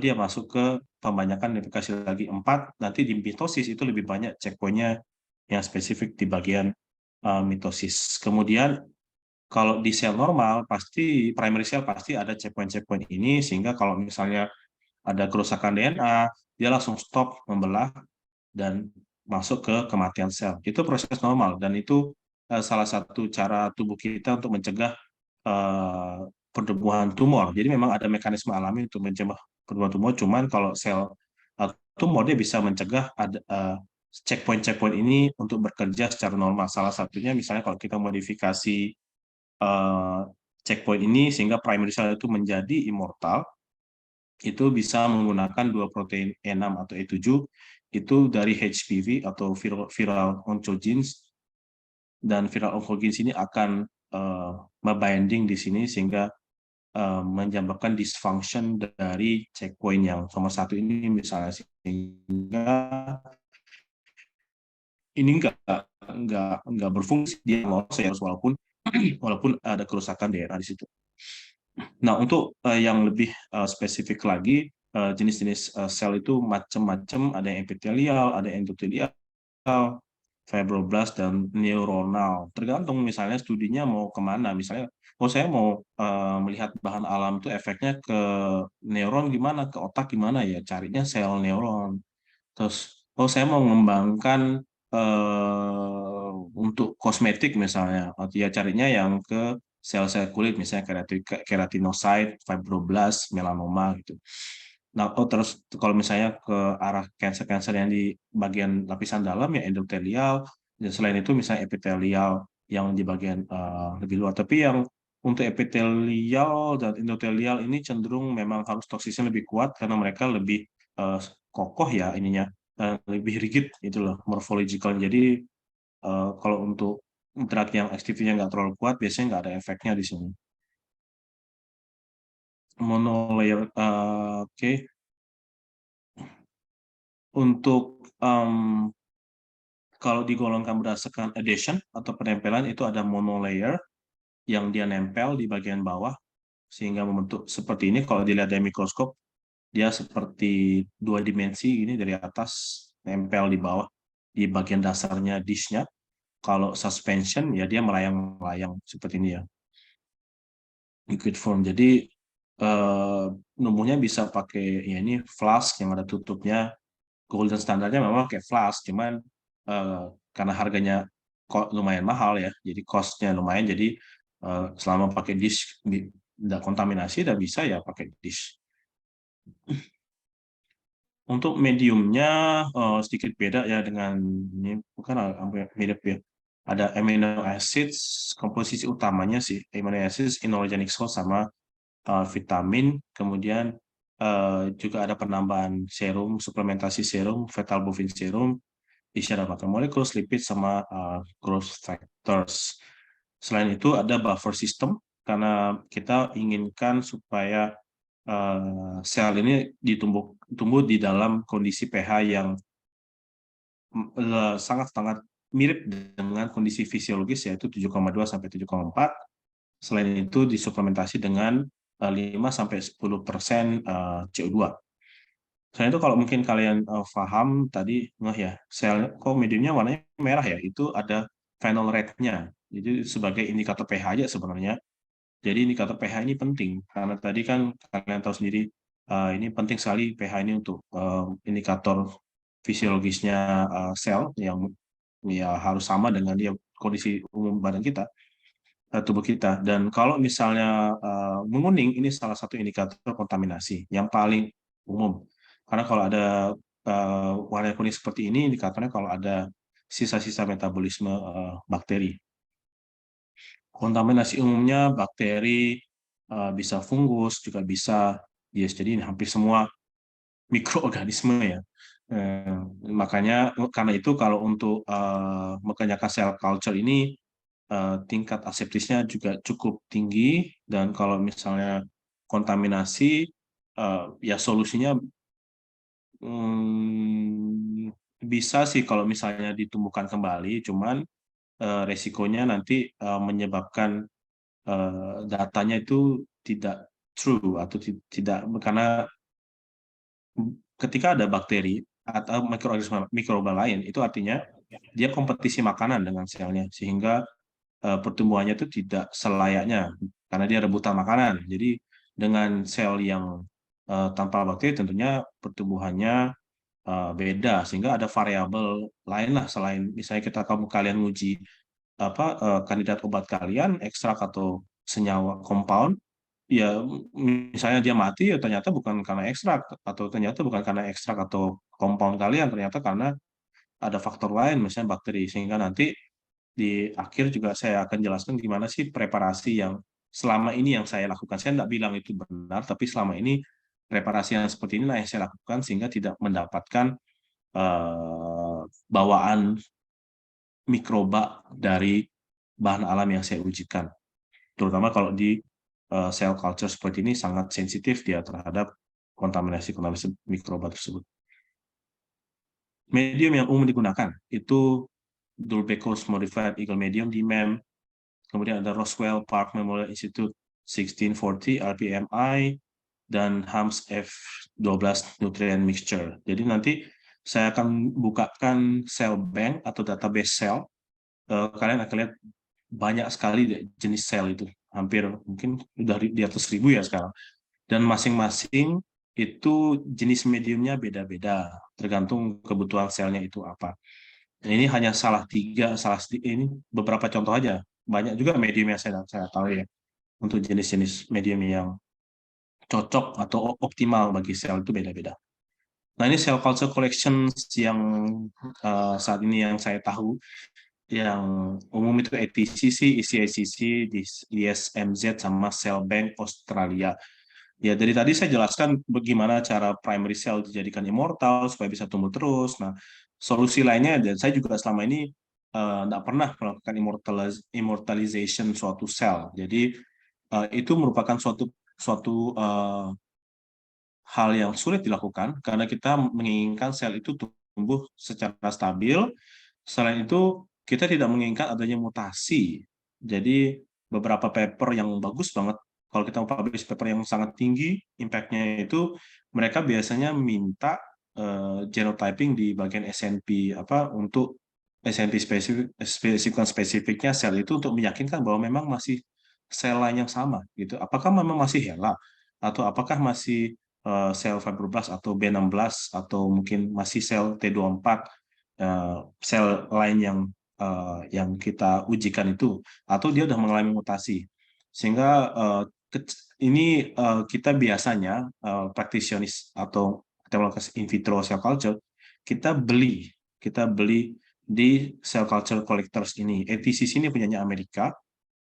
dia masuk ke pembanyakan replikasi lagi. 4, nanti di mitosis itu lebih banyak checkpointnya yang spesifik di bagian mitosis. Kemudian kalau di sel normal, pasti primary cell pasti ada checkpoint-checkpoint ini, sehingga kalau misalnya ada kerusakan DNA, dia langsung stop membelah dan masuk ke kematian sel. Itu proses normal dan itu salah satu cara tubuh kita untuk mencegah pertumbuhan tumor. Jadi memang ada mekanisme alami untuk mencegah pertumbuhan tumor. Cuman kalau sel tumor dia bisa mencegah ada checkpoint-checkpoint ini untuk bekerja secara normal. Salah satunya misalnya kalau kita modifikasi checkpoint ini sehingga primary cell itu menjadi immortal, itu bisa menggunakan 2 protein E6 atau E7 itu dari HPV atau viral oncogenes, dan viral oncogenes ini akan membinding di sini sehingga menyebabkan dysfunction dari checkpoint yang nomor 1 ini misalnya, sehingga ini enggak berfungsi, dia lolos ya walaupun ada kerusakan DNA di situ. Nah, untuk yang lebih spesifik lagi, jenis-jenis sel itu macam-macam, ada yang epitelial, ada yang endotelial, fibroblast, dan neuronal. Tergantung misalnya studinya mau kemana. Misalnya, saya mau melihat bahan alam itu efeknya ke neuron gimana, ke otak gimana ya, carinya sel neuron. Terus, saya mau mengembangkan untuk kosmetik misalnya, ya carinya yang ke sel-sel kulit, misalnya keratinocyte, fibroblast, melanoma gitu. Nah, terus kalau misalnya ke arah kanker-kanker yang di bagian lapisan dalam ya endotelial, dan selain itu misalnya epitelial yang di bagian lebih luar. Tapi yang untuk epitelial dan endotelial ini cenderung memang harus toksisnya lebih kuat karena mereka lebih kokoh ya ininya, lebih rigid itu loh morphological. Jadi kalau untuk drug yang aktifnya nggak terlalu kuat, biasanya nggak ada efeknya di sini. Monolayer, oke. Untuk kalau digolongkan berdasarkan adhesion atau penempelan itu ada monolayer yang dia nempel di bagian bawah sehingga membentuk seperti ini. Kalau dilihat dari mikroskop, dia seperti dua dimensi ini dari atas nempel di bawah di bagian dasarnya dish-nya. Kalau suspension ya dia melayang-layang seperti ini ya, liquid form. Jadi numbuhnya bisa pakai ya ini flask yang ada tutupnya. Golden standarnya memang kayak flask, cuman karena harganya kok lumayan mahal ya, jadi cost-nya lumayan. Jadi selama pakai dish tidak kontaminasi, tidak bisa ya pakai dish. Untuk mediumnya sedikit beda ya dengan ini, bukan hampir mirip ya. Ada amino acids, komposisi utamanya sih amino acids, inorganic salt sama vitamin, kemudian juga ada penambahan serum, suplementasi serum, fetal bovine serum, isi ada macromolecules, lipid, sama growth factors. Selain itu ada buffer system, karena kita inginkan supaya sel ini tumbuh di dalam kondisi pH yang sangat-sangat mirip dengan kondisi fisiologis, yaitu 7,2 sampai 7,4. Selain itu disuplementasi dengan 5-10% CO2. Selain itu kalau mungkin kalian paham tadi ya sel kok mediumnya warnanya merah ya, itu ada phenol rate-nya. Jadi sebagai indikator pH aja sebenarnya. Jadi indikator pH ini penting karena tadi kan kalian tahu sendiri ini penting sekali pH ini untuk indikator fisiologisnya sel yang ya harus sama dengan dia kondisi umum badan kita, tubuh kita. Dan kalau misalnya menguning, ini salah satu indikator kontaminasi yang paling umum. Karena kalau ada warna kuning seperti ini, indikatornya kalau ada sisa-sisa metabolisme bakteri. Kontaminasi umumnya bakteri, bisa fungus, juga bisa yes, jadi hampir semua mikroorganisme ya. Makanya karena itu kalau untuk mengerjakan cell culture ini tingkat aseptisnya juga cukup tinggi, dan kalau misalnya kontaminasi ya solusinya bisa sih kalau misalnya ditumbuhkan kembali, cuman resikonya nanti menyebabkan datanya itu tidak true atau tidak, karena ketika ada bakteri atau mikroorganisme mikroba lain, itu artinya dia kompetisi makanan dengan selnya, sehingga pertumbuhannya itu tidak selayaknya karena dia rebutan makanan. Jadi dengan sel yang tanpa bakteri tentunya pertumbuhannya beda, sehingga ada variabel lain lah selain misalnya kalian nguji kandidat obat kalian, ekstrak atau senyawa compound, ya misalnya dia mati ya ternyata bukan karena ekstrak, atau ternyata bukan karena ekstrak atau compound kalian, ternyata karena ada faktor lain misalnya bakteri, sehingga nanti di akhir juga saya akan jelaskan gimana sih preparasi yang selama ini yang saya lakukan. Saya tidak bilang itu benar, tapi selama ini preparasi yang seperti inilah yang saya lakukan sehingga tidak mendapatkan bawaan mikroba dari bahan alam yang saya ujikan. Terutama kalau di cell culture seperti ini sangat sensitif dia terhadap kontaminasi mikroba tersebut. Medium yang umum digunakan itu Dulbecko's Modified Eagle Medium DMEM, kemudian ada Roswell Park Memorial Institute 1640 RPMI, dan Hams F12 Nutrient Mixture. Jadi nanti saya akan bukakan cell bank atau database sel. Kalian akan lihat banyak sekali jenis sel itu, hampir mungkin udah di atas 1000 ya sekarang. Dan masing-masing itu jenis mediumnya beda-beda, tergantung kebutuhan selnya itu apa. Dan ini hanya ini beberapa contoh aja. Banyak juga medium yang saya tahu ya. untuk jenis-jenis medium yang cocok atau optimal bagi sel itu beda-beda. Nah, ini cell culture collections yang saat ini yang saya tahu, yang umum itu ATCC, ECACC, DSMZ, sama Cell Bank Australia. Ya, dari tadi saya jelaskan bagaimana cara primary cell dijadikan immortal supaya bisa tumbuh terus. Nah, solusi lainnya, dan saya juga selama ini tidak pernah melakukan immortalization suatu sel. Jadi, itu merupakan suatu hal yang sulit dilakukan karena kita menginginkan sel itu tumbuh secara stabil. Selain itu, kita tidak menginginkan adanya mutasi. Jadi, beberapa paper yang bagus banget, kalau kita mau publish paper yang sangat tinggi, impact-nya itu, mereka biasanya minta genotyping di bagian SNP untuk SNP spesifiknya sel itu untuk meyakinkan bahwa memang masih sel lain yang sama gitu. Apakah memang masih HeLa atau apakah masih sel fibroblast atau B16 atau mungkin masih sel T24, sel lain yang kita ujikan itu, atau dia sudah mengalami mutasi. Sehingga ini kita biasanya praktisionis atau teknologi in vitro cell culture kita beli di cell culture collectors ini. ATCC ini punyanya Amerika,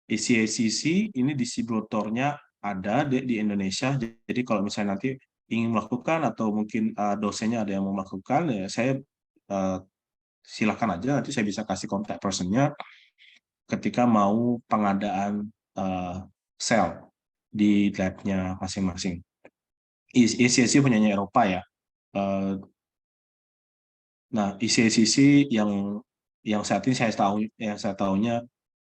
ECACC ini distributornya ada di Indonesia. Jadi kalau misalnya nanti ingin melakukan atau mungkin dosennya ada yang mau melakukan, ya saya silakan aja, nanti saya bisa kasih kontak personnya ketika mau pengadaan sel di lab-nya masing-masing. ECACC punyanya Eropa ya. Nah, ECACC yang saat ini saya tahunya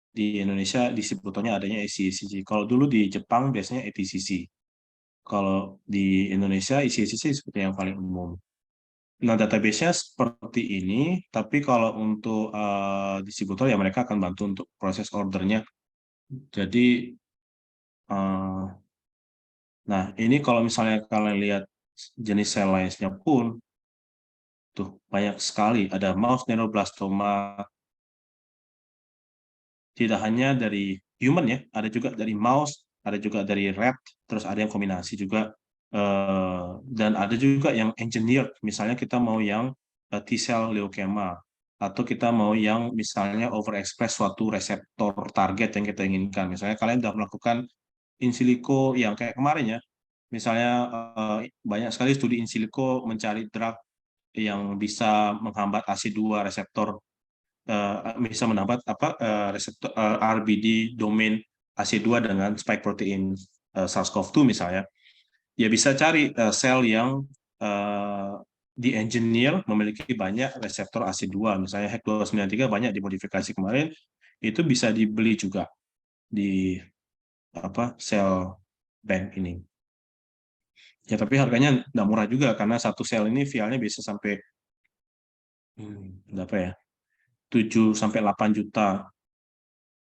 di Indonesia distributornya adanya ECACC. Kalau dulu di Jepang biasanya ATCC. Kalau di Indonesia ECACC seperti yang paling umum. Nah, database-nya seperti ini, tapi kalau untuk distributor ya mereka akan bantu untuk proses ordernya. Jadi, nah ini kalau misalnya kalian lihat jenis sel lainnya pun, tuh banyak sekali. Ada mouse neuroblastoma, tidak hanya dari human ya, ada juga dari mouse, ada juga dari rat, terus ada yang kombinasi juga, dan ada juga yang engineered, misalnya kita mau yang T-cell leukemia, atau kita mau yang misalnya overexpress suatu reseptor target yang kita inginkan. Misalnya kalian sudah melakukan in silico yang kayak kemarin ya, misalnya banyak sekali studi in silico mencari drug yang bisa menghambat AC2 reseptor, bisa mendapat reseptor RBD domain AC2 dengan spike protein SARS-CoV-2 misalnya, ya bisa cari sel yang di-engineer memiliki banyak reseptor AC2, misalnya HEC293 banyak dimodifikasi kemarin, itu bisa dibeli juga di sel bank ini. Ya, tapi harganya nggak murah juga karena satu sel ini vialnya bisa sampai berapa ya? 7 sampai 8 juta,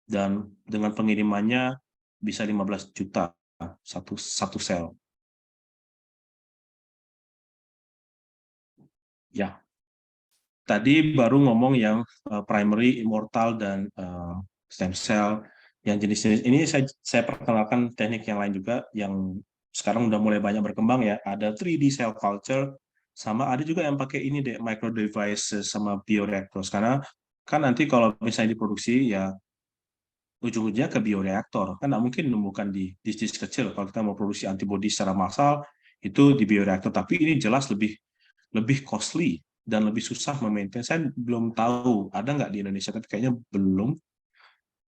dan dengan pengirimannya bisa 15 juta satu sel. Ya, tadi baru ngomong yang primary, immortal, dan stem cell. Yang jenis-jenis ini saya perkenalkan teknik yang lain juga yang sekarang udah mulai banyak berkembang ya. Ada 3D cell culture, sama ada juga yang pakai ini deh, micro devices sama bioreactors. Karena kan nanti kalau misalnya diproduksi ya ujung-ujungnya ke bioreaktor. Kan nggak mungkin menemukan di disk kecil. Kalau kita mau produksi antibodi secara massal itu di bioreaktor. Tapi ini jelas lebih costly dan lebih susah memaintain. Saya belum tahu ada nggak di Indonesia, tapi kayaknya belum.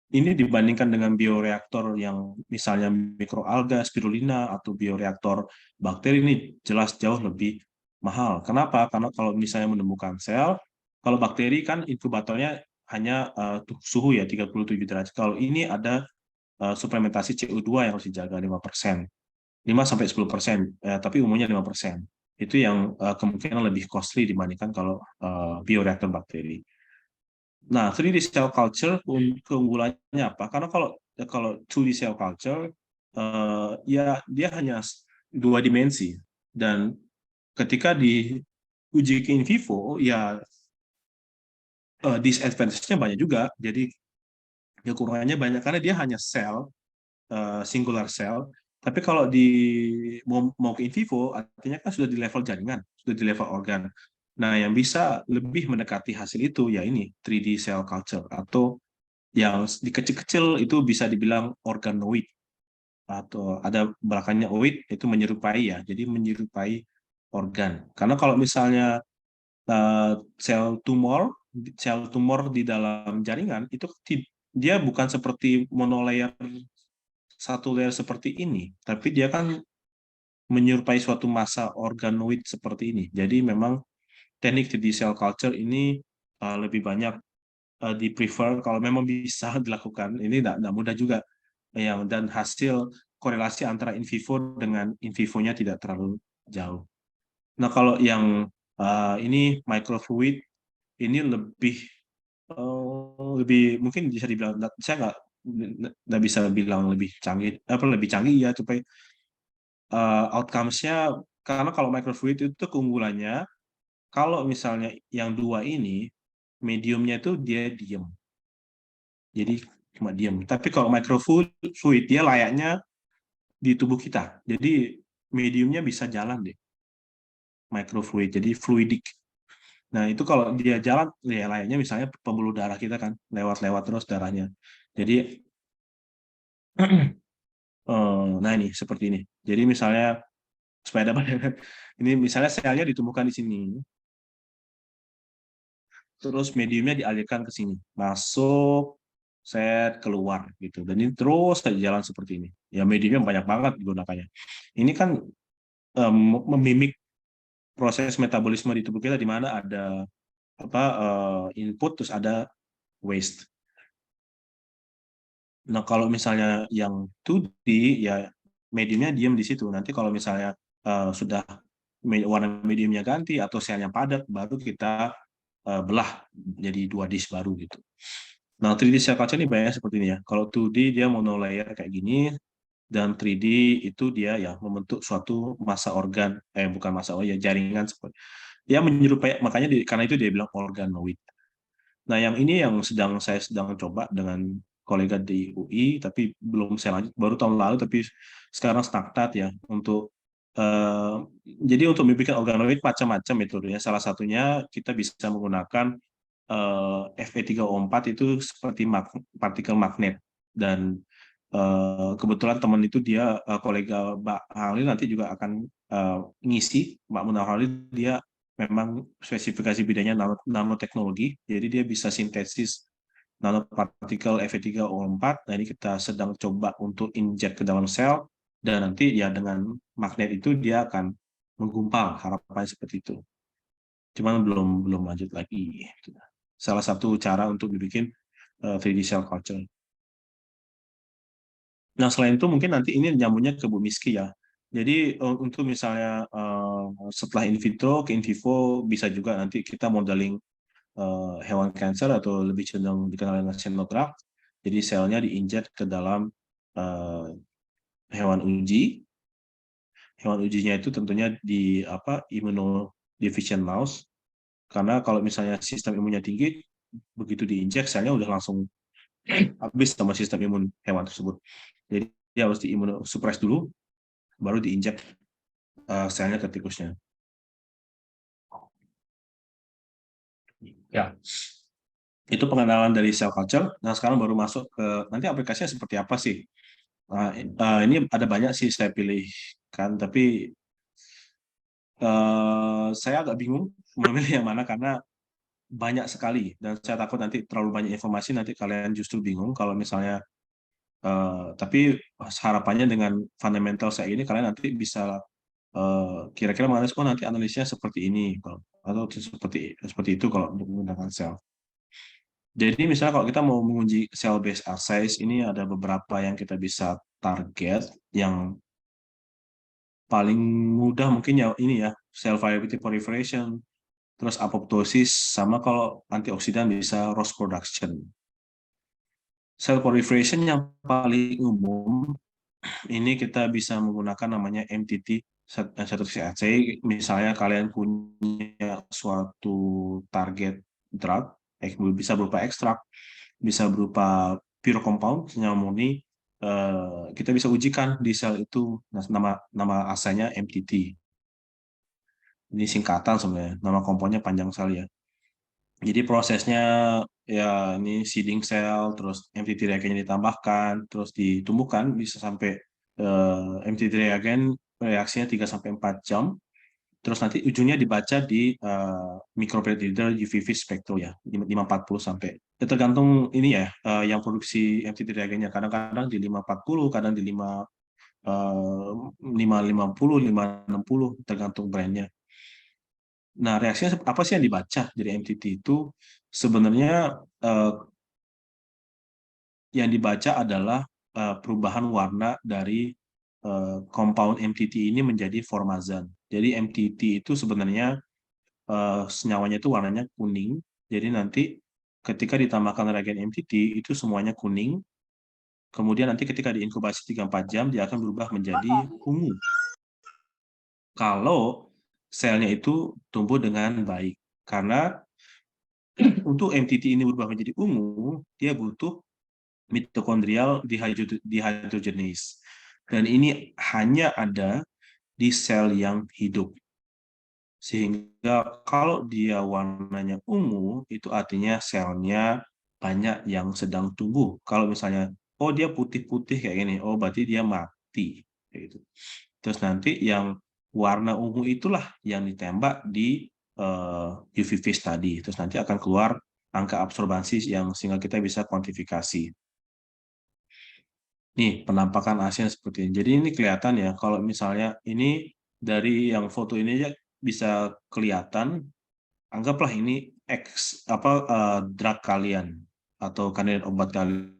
Ini dibandingkan dengan bioreaktor yang misalnya mikroalga, spirulina, atau bioreaktor bakteri, ini jelas jauh lebih mahal. Kenapa? Karena kalau misalnya menemukan sel, kalau bakteri kan inkubatornya hanya suhu ya 37 derajat. Kalau ini ada suplementasi CO2 yang harus dijaga 5%. 5-10%, tapi umumnya 5%. Itu yang kemungkinan lebih costly dibandingkan kalau bioreaktor bakteri. Nah, 3D cell culture keunggulannya apa? Karena kalau 2D cell culture, ya dia hanya 2 dimensi, dan ketika diuji ke in vivo, ya disadvantage-nya banyak juga. Jadi kekurangannya banyak karena dia hanya sel singular cell. Tapi kalau mau ke in vivo, artinya kan sudah di level jaringan, sudah di level organ. Nah, yang bisa lebih mendekati hasil itu ya ini 3D cell culture, atau yang di kecil-kecil itu bisa dibilang organoid, atau ada belakangnya oid, itu menyerupai ya, jadi menyerupai organ. Karena kalau misalnya sel tumor di dalam jaringan itu dia bukan seperti monolayer, satu layer seperti ini, tapi dia kan menyerupai suatu massa organoid seperti ini. Jadi memang teknik 3D cell culture ini lebih banyak di-prefer kalau memang bisa dilakukan. Ini tidak mudah juga, ya, dan hasil korelasi antara in vivo dengan in vivo-nya tidak terlalu jauh. Nah, kalau yang ini microfluid, ini lebih mungkin bisa dibilang, saya nggak bisa bilang lebih canggih, lebih canggih ya, supaya outcomes-nya, karena kalau microfluid itu keunggulannya, kalau misalnya yang dua ini mediumnya itu dia diem, jadi cuma diem. Tapi kalau microfluid dia layaknya di tubuh kita, jadi mediumnya bisa jalan deh, microfluid, jadi fluidik. Nah, itu kalau dia jalan, ya layaknya misalnya pembuluh darah kita kan, lewat-lewat terus darahnya. Jadi, nah ini seperti ini. Jadi misalnya, supaya dapat, ini misalnya selnya ditemukan di sini, terus mediumnya dialirkan ke sini, masuk, set, keluar, gitu. Dan ini terus saja jalan seperti ini. Ya, mediumnya banyak banget digunakannya. Ini kan memimik proses metabolisme di tubuh kita, di mana ada input, terus ada waste. Nah, kalau misalnya yang 2D, ya mediumnya diam di situ. Nanti kalau misalnya sudah warna mediumnya ganti atau selnya padat, baru kita belah jadi 2 disk baru gitu. Nah, 3D cell culture ini banyak seperti ini ya. Kalau 2D dia monolayer kayak gini, dan 3D itu dia ya membentuk suatu massa organ, bukan massa organ, ya jaringan seperti ya menyerupai, makanya karena itu dia bilang organoid. Nah, yang ini yang saya sedang coba dengan kolega di UI, tapi belum saya lanjut, baru tahun lalu, tapi sekarang stagnan ya. Jadi untuk membuat organoid macam-macam metodenya. Salah satunya kita bisa menggunakan Fe3O4, itu seperti partikel magnet. Dan kebetulan teman itu dia kolega Mbak Halil nanti juga akan ngisi, Mbak Munawar Halil, dia memang spesifikasi bidangnya nanoteknologi, jadi dia bisa sintesis nanopartikel Fe3O4. Nah, ini kita sedang coba untuk inject ke dalam sel, dan nanti ya dengan magnet itu dia akan menggumpal, harapannya seperti itu. Cuman belum lanjut lagi. Salah satu cara untuk dibikin 3D cell culture. Nah, selain itu mungkin nanti ini nyambungnya ke Bu Miski ya. Jadi untuk misalnya setelah in vitro ke in vivo, bisa juga nanti kita modeling hewan kanker, atau lebih cenderung dikenal dengan xenograft. Jadi selnya diinjek ke dalam hewan uji. Hewan ujinya itu tentunya di immunodeficient mouse. Karena kalau misalnya sistem imunnya tinggi, begitu diinjek selnya udah langsung habis sama sistem imun hewan tersebut. Jadi dia harus diimunosupres dulu, baru diinjek selnya ke tikusnya. Ya, itu pengenalan dari cell culture. Nah, sekarang baru masuk ke nanti aplikasinya seperti apa sih. Nah, ini ada banyak sih saya pilihkan, tapi saya agak bingung memilih yang mana karena banyak sekali, dan saya takut nanti terlalu banyak informasi, nanti kalian justru bingung kalau misalnya. Tapi harapannya dengan fundamental saya ini, kalian nanti bisa kira-kira menganalisis, nanti analisnya seperti ini, atau seperti itu kalau menggunakan sel. Jadi misalnya kalau kita mau menguji cell based assays, ini ada beberapa yang kita bisa target. Yang paling mudah mungkin ya ini ya, cell viability proliferation, terus apoptosis, sama kalau antioksidan bisa ROS production. Cell proliferation yang paling umum ini kita bisa menggunakan namanya MTT saturation assay. Misalnya kalian punya suatu target drug, bisa berupa ekstrak, bisa berupa pure compound, senyawa murni, kita bisa ujikan di sel itu. Nah, nama asanya MTT. Ini singkatan sebenarnya, nama komponennya panjang sekali ya. Jadi prosesnya ya ini seeding sel, terus MTT reagennya ditambahkan, terus ditumbuhkan bisa sampai MTT reagen reaksinya 3-4 jam. Terus nanti ujungnya dibaca di microplate reader UV spektrum ya, 540 sampai. Ya, tergantung ini ya, yang produksi MTT reagennya. Kadang-kadang di 540, kadang di 550, 560, tergantung brandnya. Nah, reaksinya apa sih yang dibaca dari MTT itu? Sebenarnya yang dibaca adalah perubahan warna dari compound MTT ini menjadi formazan. Jadi MTT itu sebenarnya senyawanya itu warnanya kuning. Jadi nanti ketika ditambahkan reagen MTT itu semuanya kuning. Kemudian nanti ketika diinkubasi 3-4 jam dia akan berubah menjadi ungu. Kalau selnya itu tumbuh dengan baik. Karena untuk MTT ini berubah menjadi ungu, dia butuh mitokondrial dehydrogenase. Dan ini hanya ada di sel yang hidup. Sehingga kalau dia warnanya ungu, itu artinya selnya banyak yang sedang tumbuh. Kalau misalnya, oh dia putih-putih kayak gini, oh berarti dia mati. Kayak gitu. Terus nanti yang warna ungu itulah yang ditembak di UV vis tadi. Terus nanti akan keluar angka absorbansi yang sehingga kita bisa kuantifikasi. Nih, penampakan Asia seperti ini. Jadi ini kelihatan ya, kalau misalnya ini dari yang foto ini aja bisa kelihatan, anggaplah ini drug kalian atau kandidat obat kalian.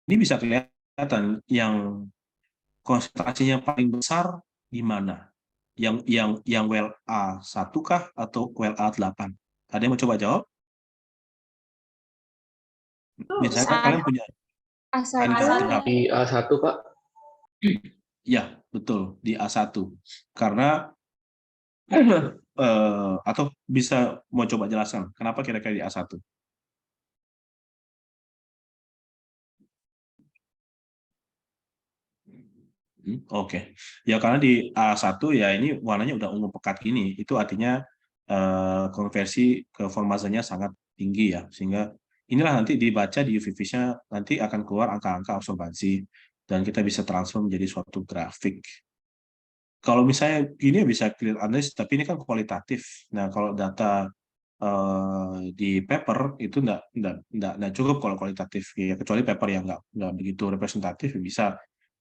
Ini bisa kelihatan yang konsentrasinya paling besar di mana? Yang well A1 kah atau well A8? Ada yang mau coba jawab? Misalnya kan kalian punya kandidat A1. drug. Di A1, Pak. Ya, betul, di A1. Karena atau bisa mau coba jelaskan kenapa kira-kira di A1? Oke. Ya karena di A1 ya ini warnanya udah ungu pekat gini. Itu artinya konversi ke formazanya sangat tinggi ya. Sehingga inilah nanti dibaca di UV vis-nya nanti akan keluar angka-angka absorbansi dan kita bisa transfer menjadi suatu grafik. Kalau misalnya gini ya bisa clear analysis, tapi ini kan kualitatif. Nah, kalau data di paper itu nggak cukup kalau kualitatif ya, kecuali paper yang nggak begitu representatif ya bisa.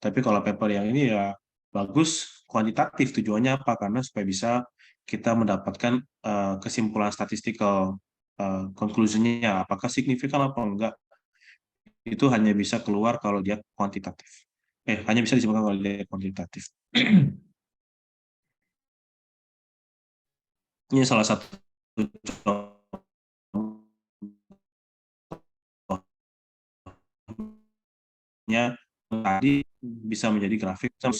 Tapi kalau paper yang ini ya bagus kuantitatif, tujuannya apa? Karena supaya bisa kita mendapatkan kesimpulan statistikal, conclusion-nya apakah signifikan apa enggak, itu hanya bisa keluar kalau dia kuantitatif. Hanya bisa disimpulkan kalau dia kuantitatif. Ini salah satu contohnya tadi bisa menjadi grafik yang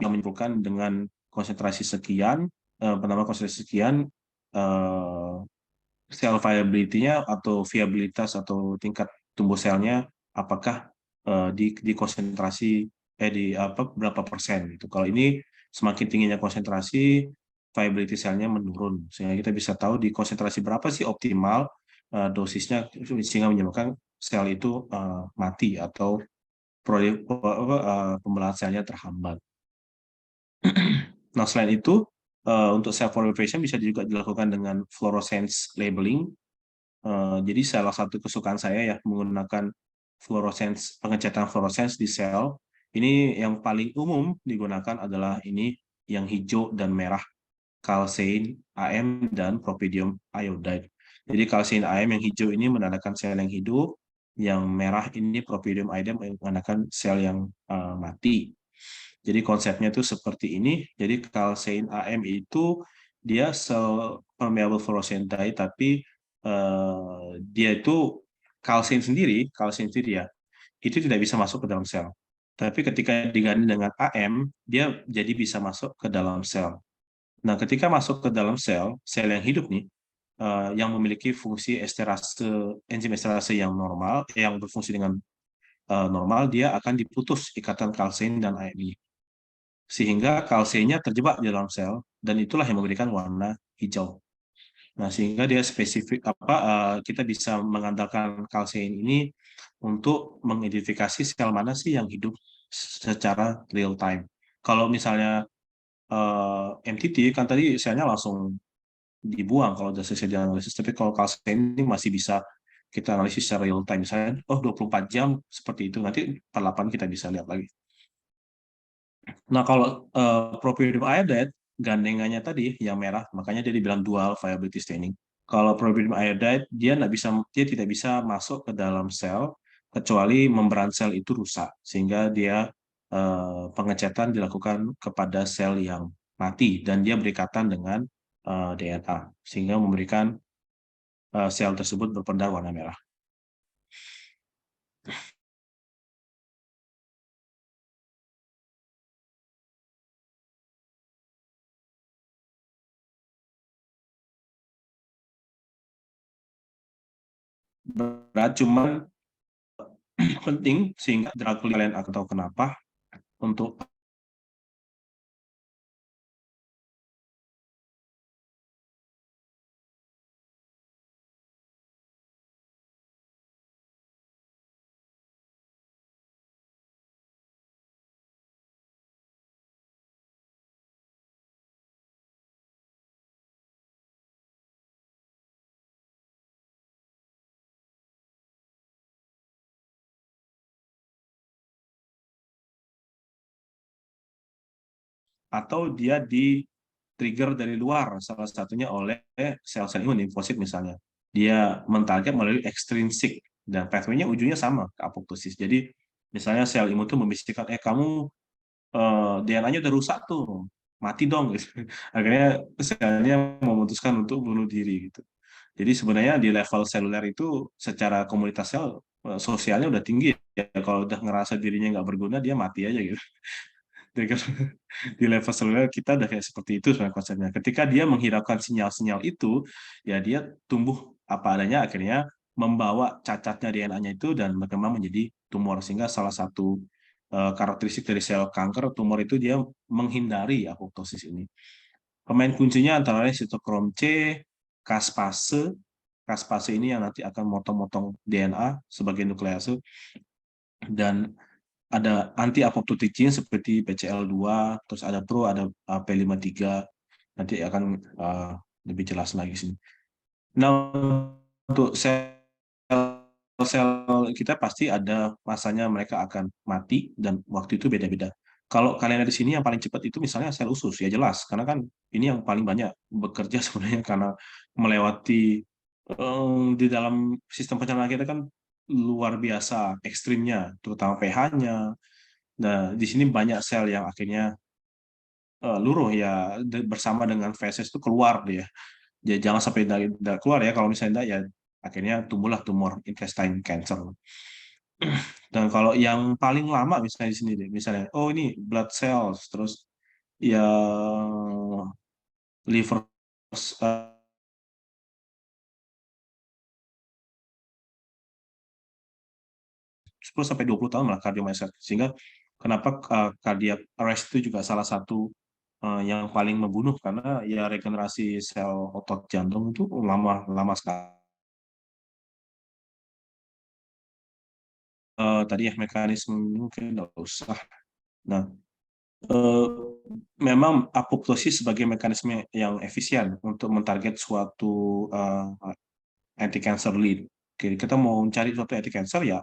menyimpulkan dengan konsentrasi sekian, pertama konsentrasi sekian, sel viability-nya atau viabilitas atau tingkat tumbuh selnya apakah di konsentrasi di berapa persen gitu. Kalau ini semakin tingginya konsentrasi, viability selnya menurun sehingga kita bisa tahu di konsentrasi berapa sih optimal dosisnya sehingga menyebabkan sel itu mati atau pembelahan selnya terhambat. Nah, selain itu, untuk self proliferation bisa juga dilakukan dengan fluorescence labeling. Jadi salah satu kesukaan saya ya menggunakan pengecetan fluorescence di sel. Ini yang paling umum digunakan adalah ini yang hijau dan merah, kalsein AM dan propydium iodide. Jadi kalsein AM yang hijau ini menandakan sel yang hidup, yang merah ini propydium iodide menandakan sel yang mati. Jadi konsepnya itu seperti ini. Jadi kalsein AM itu dia sel permeable fluorescent dye, tapi dia itu kalsein sendiri ya, itu tidak bisa masuk ke dalam sel. Tapi ketika diganti dengan AM, dia jadi bisa masuk ke dalam sel. Nah, ketika masuk ke dalam sel yang hidup nih, yang memiliki fungsi enzim esterase yang normal, yang berfungsi dengan normal, dia akan diputus ikatan kalsein dan AMI. Sehingga kalseinnya terjebak di dalam sel, dan itulah yang memberikan warna hijau. Nah, sehingga dia spesifik kita bisa mengandalkan kalsein ini untuk mengidentifikasi sel mana sih yang hidup secara real time. Kalau misalnya MTT kan tadi selnya langsung dibuang kalau sudah selesai dianalisis, tapi kalau kalsein ini masih bisa kita analisis secara real time. Misalnya, 24 jam seperti itu, nanti per 8 kita bisa lihat lagi. Nah, kalau propiondium iodide, gandengannya tadi yang merah, makanya dia dibilang dual viability staining. Kalau propiondium iodide, dia tidak bisa masuk ke dalam sel kecuali membran sel itu rusak, sehingga dia pengecatan dilakukan kepada sel yang mati dan dia berikatan dengan DNA, sehingga memberikan sel tersebut berpendar warna merah. Berat, cuman penting sehingga drug kalian akan tahu kenapa untuk atau dia di trigger dari luar, salah satunya oleh sel-sel imun, limfosit misalnya. Dia mentarget melalui ekstrinsik, dan pathway-nya ujungnya sama, ke apoptosis. Jadi, misalnya sel imun itu membisikkan, kamu DNA-nya udah rusak tuh, mati dong. Gitu. Akhirnya selnya memutuskan untuk bunuh diri. Gitu. Jadi sebenarnya di level seluler itu, secara komunitas sel, sosialnya udah tinggi. Ya. Kalau udah ngerasa dirinya nggak berguna, dia mati aja gitu. Trigger di level seluler kita udah kayak seperti itu sebenarnya konsepnya. Ketika dia menghiraukan sinyal-sinyal itu, ya dia tumbuh apa adanya, akhirnya membawa cacatnya DNA-nya itu dan berkembang menjadi tumor. Sehingga salah satu karakteristik dari sel kanker tumor itu dia menghindari apoptosis ini. Pemain kuncinya antara lain sitokrom C, caspase. Caspase ini yang nanti akan motong-motong DNA sebagai nuklease, dan ada anti apoptotic gene seperti BCL2, terus ada ada P53, nanti akan lebih jelas lagi sini. Nah, untuk sel kita pasti ada masanya mereka akan mati dan waktu itu beda-beda. Kalau kalian ada di sini yang paling cepat itu misalnya sel usus, ya jelas, karena kan ini yang paling banyak bekerja sebenarnya karena melewati di dalam sistem pencernaan kita kan luar biasa ekstrimnya, terutama pH-nya. Nah, di sini banyak sel yang akhirnya luruh ya bersama dengan feses itu keluar dia. Ya, jangan sampai keluar ya, kalau misalnya enggak, ya akhirnya tumbuhlah tumor intestine cancer. Dan kalau yang paling lama misalnya di sini deh, misalnya ini blood cells, terus ya liver 10 sampai 20 tahun malah cardiomyocyte. Sehingga kenapa cardiac arrest itu juga salah satu yang paling membunuh, karena ya regenerasi sel otot jantung itu lama sekali. Tadi ya mekanisme mungkin nggak usah. Nah, eh, memang apoptosis sebagai mekanisme yang efisien untuk mentarget suatu anti-cancer lead. Oke, kita mau mencari suatu anti-cancer, ya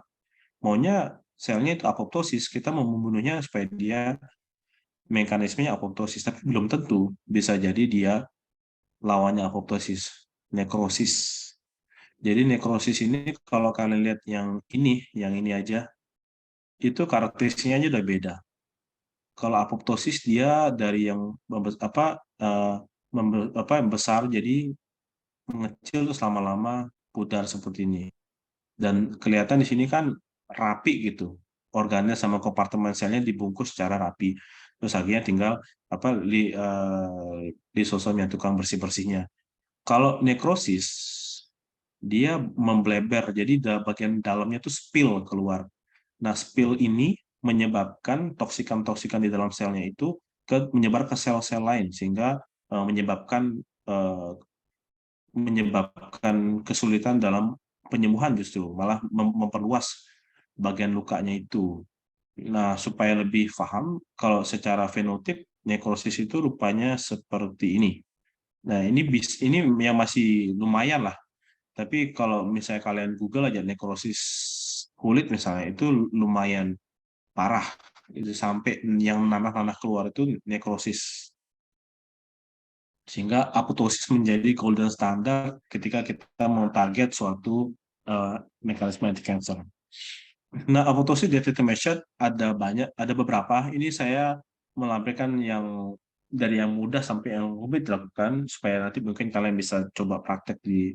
maunya selnya itu apoptosis, kita mau membunuhnya supaya dia mekanismenya apoptosis, tapi belum tentu. Bisa jadi dia lawannya apoptosis, nekrosis. Jadi nekrosis ini kalau kalian lihat yang ini aja, itu karakteristiknya aja udah beda. Kalau apoptosis dia dari yang besar jadi mengecil terus lama-lama pudar seperti ini. Dan kelihatan di sini kan rapi gitu. Organnya sama kompartemen selnya dibungkus secara rapi. Terus akhirnya tinggal lisosomnya, tukang bersih-bersihnya. Kalau nekrosis, dia membleber, jadi bagian dalamnya itu spill keluar. Nah, spill ini menyebabkan toksikan-toksikan di dalam selnya itu menyebar ke sel-sel lain, sehingga menyebabkan kesulitan dalam penyembuhan, justru malah memperluas bagian lukanya itu. Nah, supaya lebih paham, kalau secara fenotip nekrosis itu rupanya seperti ini. Nah, ini yang masih lumayan lah. Tapi kalau misalnya kalian Google aja nekrosis kulit misalnya, itu lumayan parah. Itu sampai yang nanah-nanah keluar itu nekrosis. Sehingga apoptosis menjadi golden standard ketika kita mau target suatu mekanisme anti-cancer. Nah, apoptosis detection method ada beberapa. Ini saya melampirkan yang dari yang mudah sampai yang rumit dilakukan, supaya nanti mungkin kalian bisa coba praktek di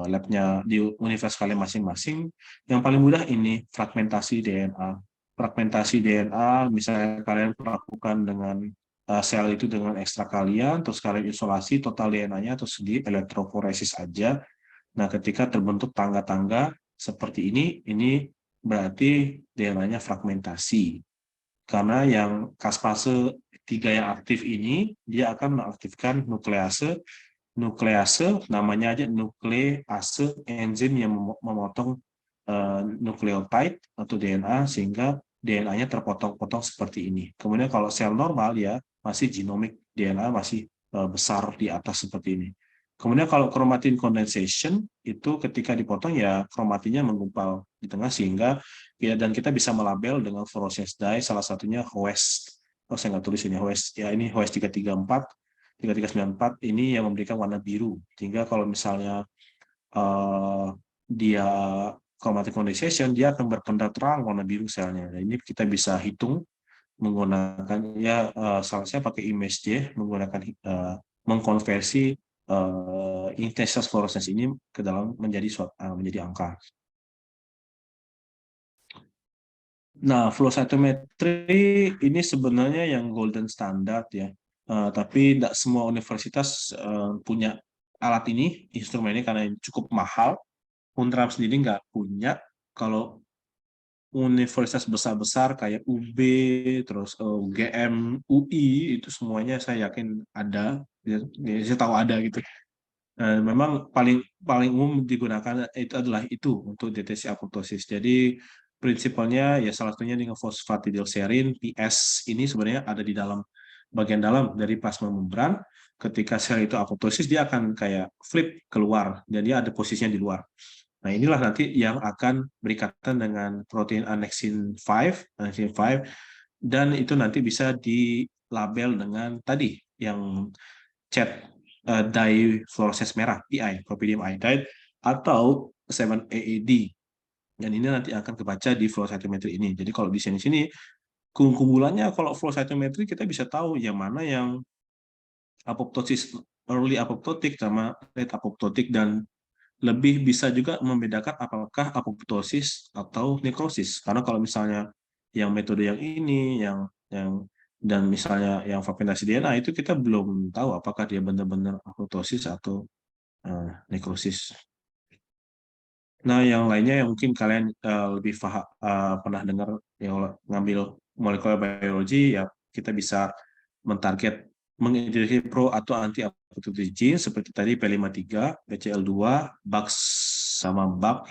labnya di universitas kalian masing-masing. Yang paling mudah ini fragmentasi DNA. Fragmentasi DNA, misalnya kalian lakukan dengan sel itu dengan ekstra kalian, terus kalian isolasi total DNA-nya, terus di elektroforesis aja. Nah, ketika terbentuk tangga-tangga seperti ini berarti DNA-nya fragmentasi. Karena yang caspase 3 yang aktif ini, dia akan mengaktifkan nuklease namanya aja nuklease, enzim yang memotong nukleotide atau DNA, sehingga DNA-nya terpotong-potong seperti ini. Kemudian kalau sel normal ya masih genomic DNA masih besar di atas seperti ini. Kemudian kalau chromatin condensation itu ketika dipotong ya kromatinnya menggumpal di tengah, sehingga ya, dan kita bisa melabel dengan fluorescence dye, salah satunya HOES. Oh, saya nggak tulis ini HOES. Ya, ini HOES 3394 ini yang memberikan warna biru. Sehingga kalau misalnya dia chromatic condensation, dia akan berpendar terang warna biru selnya. Nah, ini kita bisa hitung menggunakan ya salah saya pakai ImageJ menggunakan mengkonversi intensitas fluorescence ini ke dalam menjadi angka. Nah, flow cytometry ini sebenarnya yang golden standard ya. Tapi tidak semua universitas punya alat ini, instrumen ini, karena cukup mahal. Untram sendiri nggak punya. Kalau universitas besar-besar kayak UB, terus UGM, UI, itu semuanya saya yakin ada. Ya, saya tahu ada gitu. Memang paling umum digunakan itu adalah itu untuk deteksi apoptosis. Jadi prinsipnya ya salah satunya dengan fosfatidilserin PS ini sebenarnya ada di dalam bagian dalam dari plasma membran. Ketika sel itu apoptosis, dia akan kayak flip keluar dan dia ada posisinya di luar. Nah, inilah nanti yang akan berikatan dengan protein annexin 5, dan itu nanti bisa dilabel dengan tadi yang cat dye fluorescence merah, PI, propylium iodide, atau 7-AAD. Dan ini nanti akan kebaca di flow cytometry ini. Jadi kalau di sini kumpulannya, kalau flow cytometry kita bisa tahu yang mana yang apoptosis early apoptotic sama late apoptotic, dan lebih bisa juga membedakan apakah apoptosis atau nekrosis. Karena kalau misalnya yang metode yang ini, yang dan misalnya yang fragmentasi DNA itu kita belum tahu apakah dia benar-benar apoptosis atau nekrosis. Nah, yang lainnya yang mungkin kalian lebih pernah dengar yang ngambil molekular biology, ya kita bisa mentarget mengidentifikasi pro atau anti apoptotic gene seperti tadi P53, BCL2, BAX sama BAP.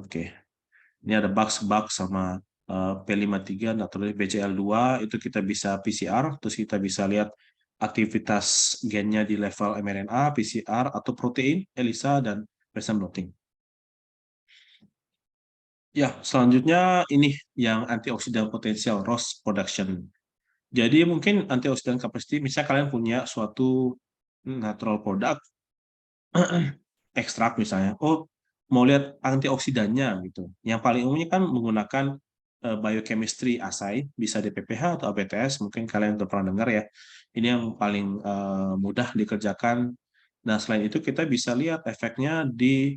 Oke. Ini ada BAX sama P53 naturally BCL2, itu kita bisa PCR, terus kita bisa lihat aktivitas gennya di level mRNA, PCR atau protein, ELISA dan Western blotting. Ya, selanjutnya ini yang antioksidan potensial ROS production. Jadi mungkin antioksidan capacity, misalnya kalian punya suatu natural product, ekstrak misalnya, oh mau lihat antioksidannya gitu. Yang paling umumnya kan menggunakan biochemistry assay, bisa DPPH atau ABTS, mungkin kalian udah pernah dengar ya. Ini yang paling mudah dikerjakan. Nah, selain itu kita bisa lihat efeknya di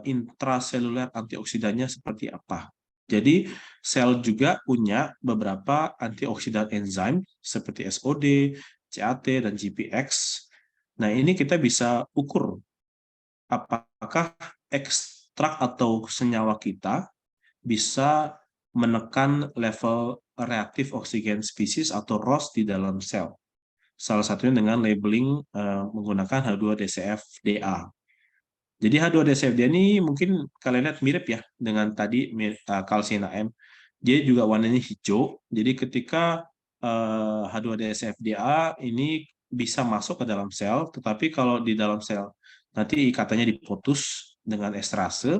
intraseluler antioksidannya seperti apa. Jadi sel juga punya beberapa antioksidan enzim seperti SOD, CAT, dan GPX. Nah, ini kita bisa ukur apakah ekstrak atau senyawa kita bisa menekan level reaktif oksigen spesies atau ROS di dalam sel. Salah satunya dengan labeling menggunakan H2DCF-DA. Jadi H2DCF-DA ini mungkin kalian lihat mirip ya dengan tadi kalsium M. Dia juga warnanya hijau. Jadi ketika H2DCF-DA ini bisa masuk ke dalam sel, tetapi kalau di dalam sel nanti ikatannya diputus dengan esterase,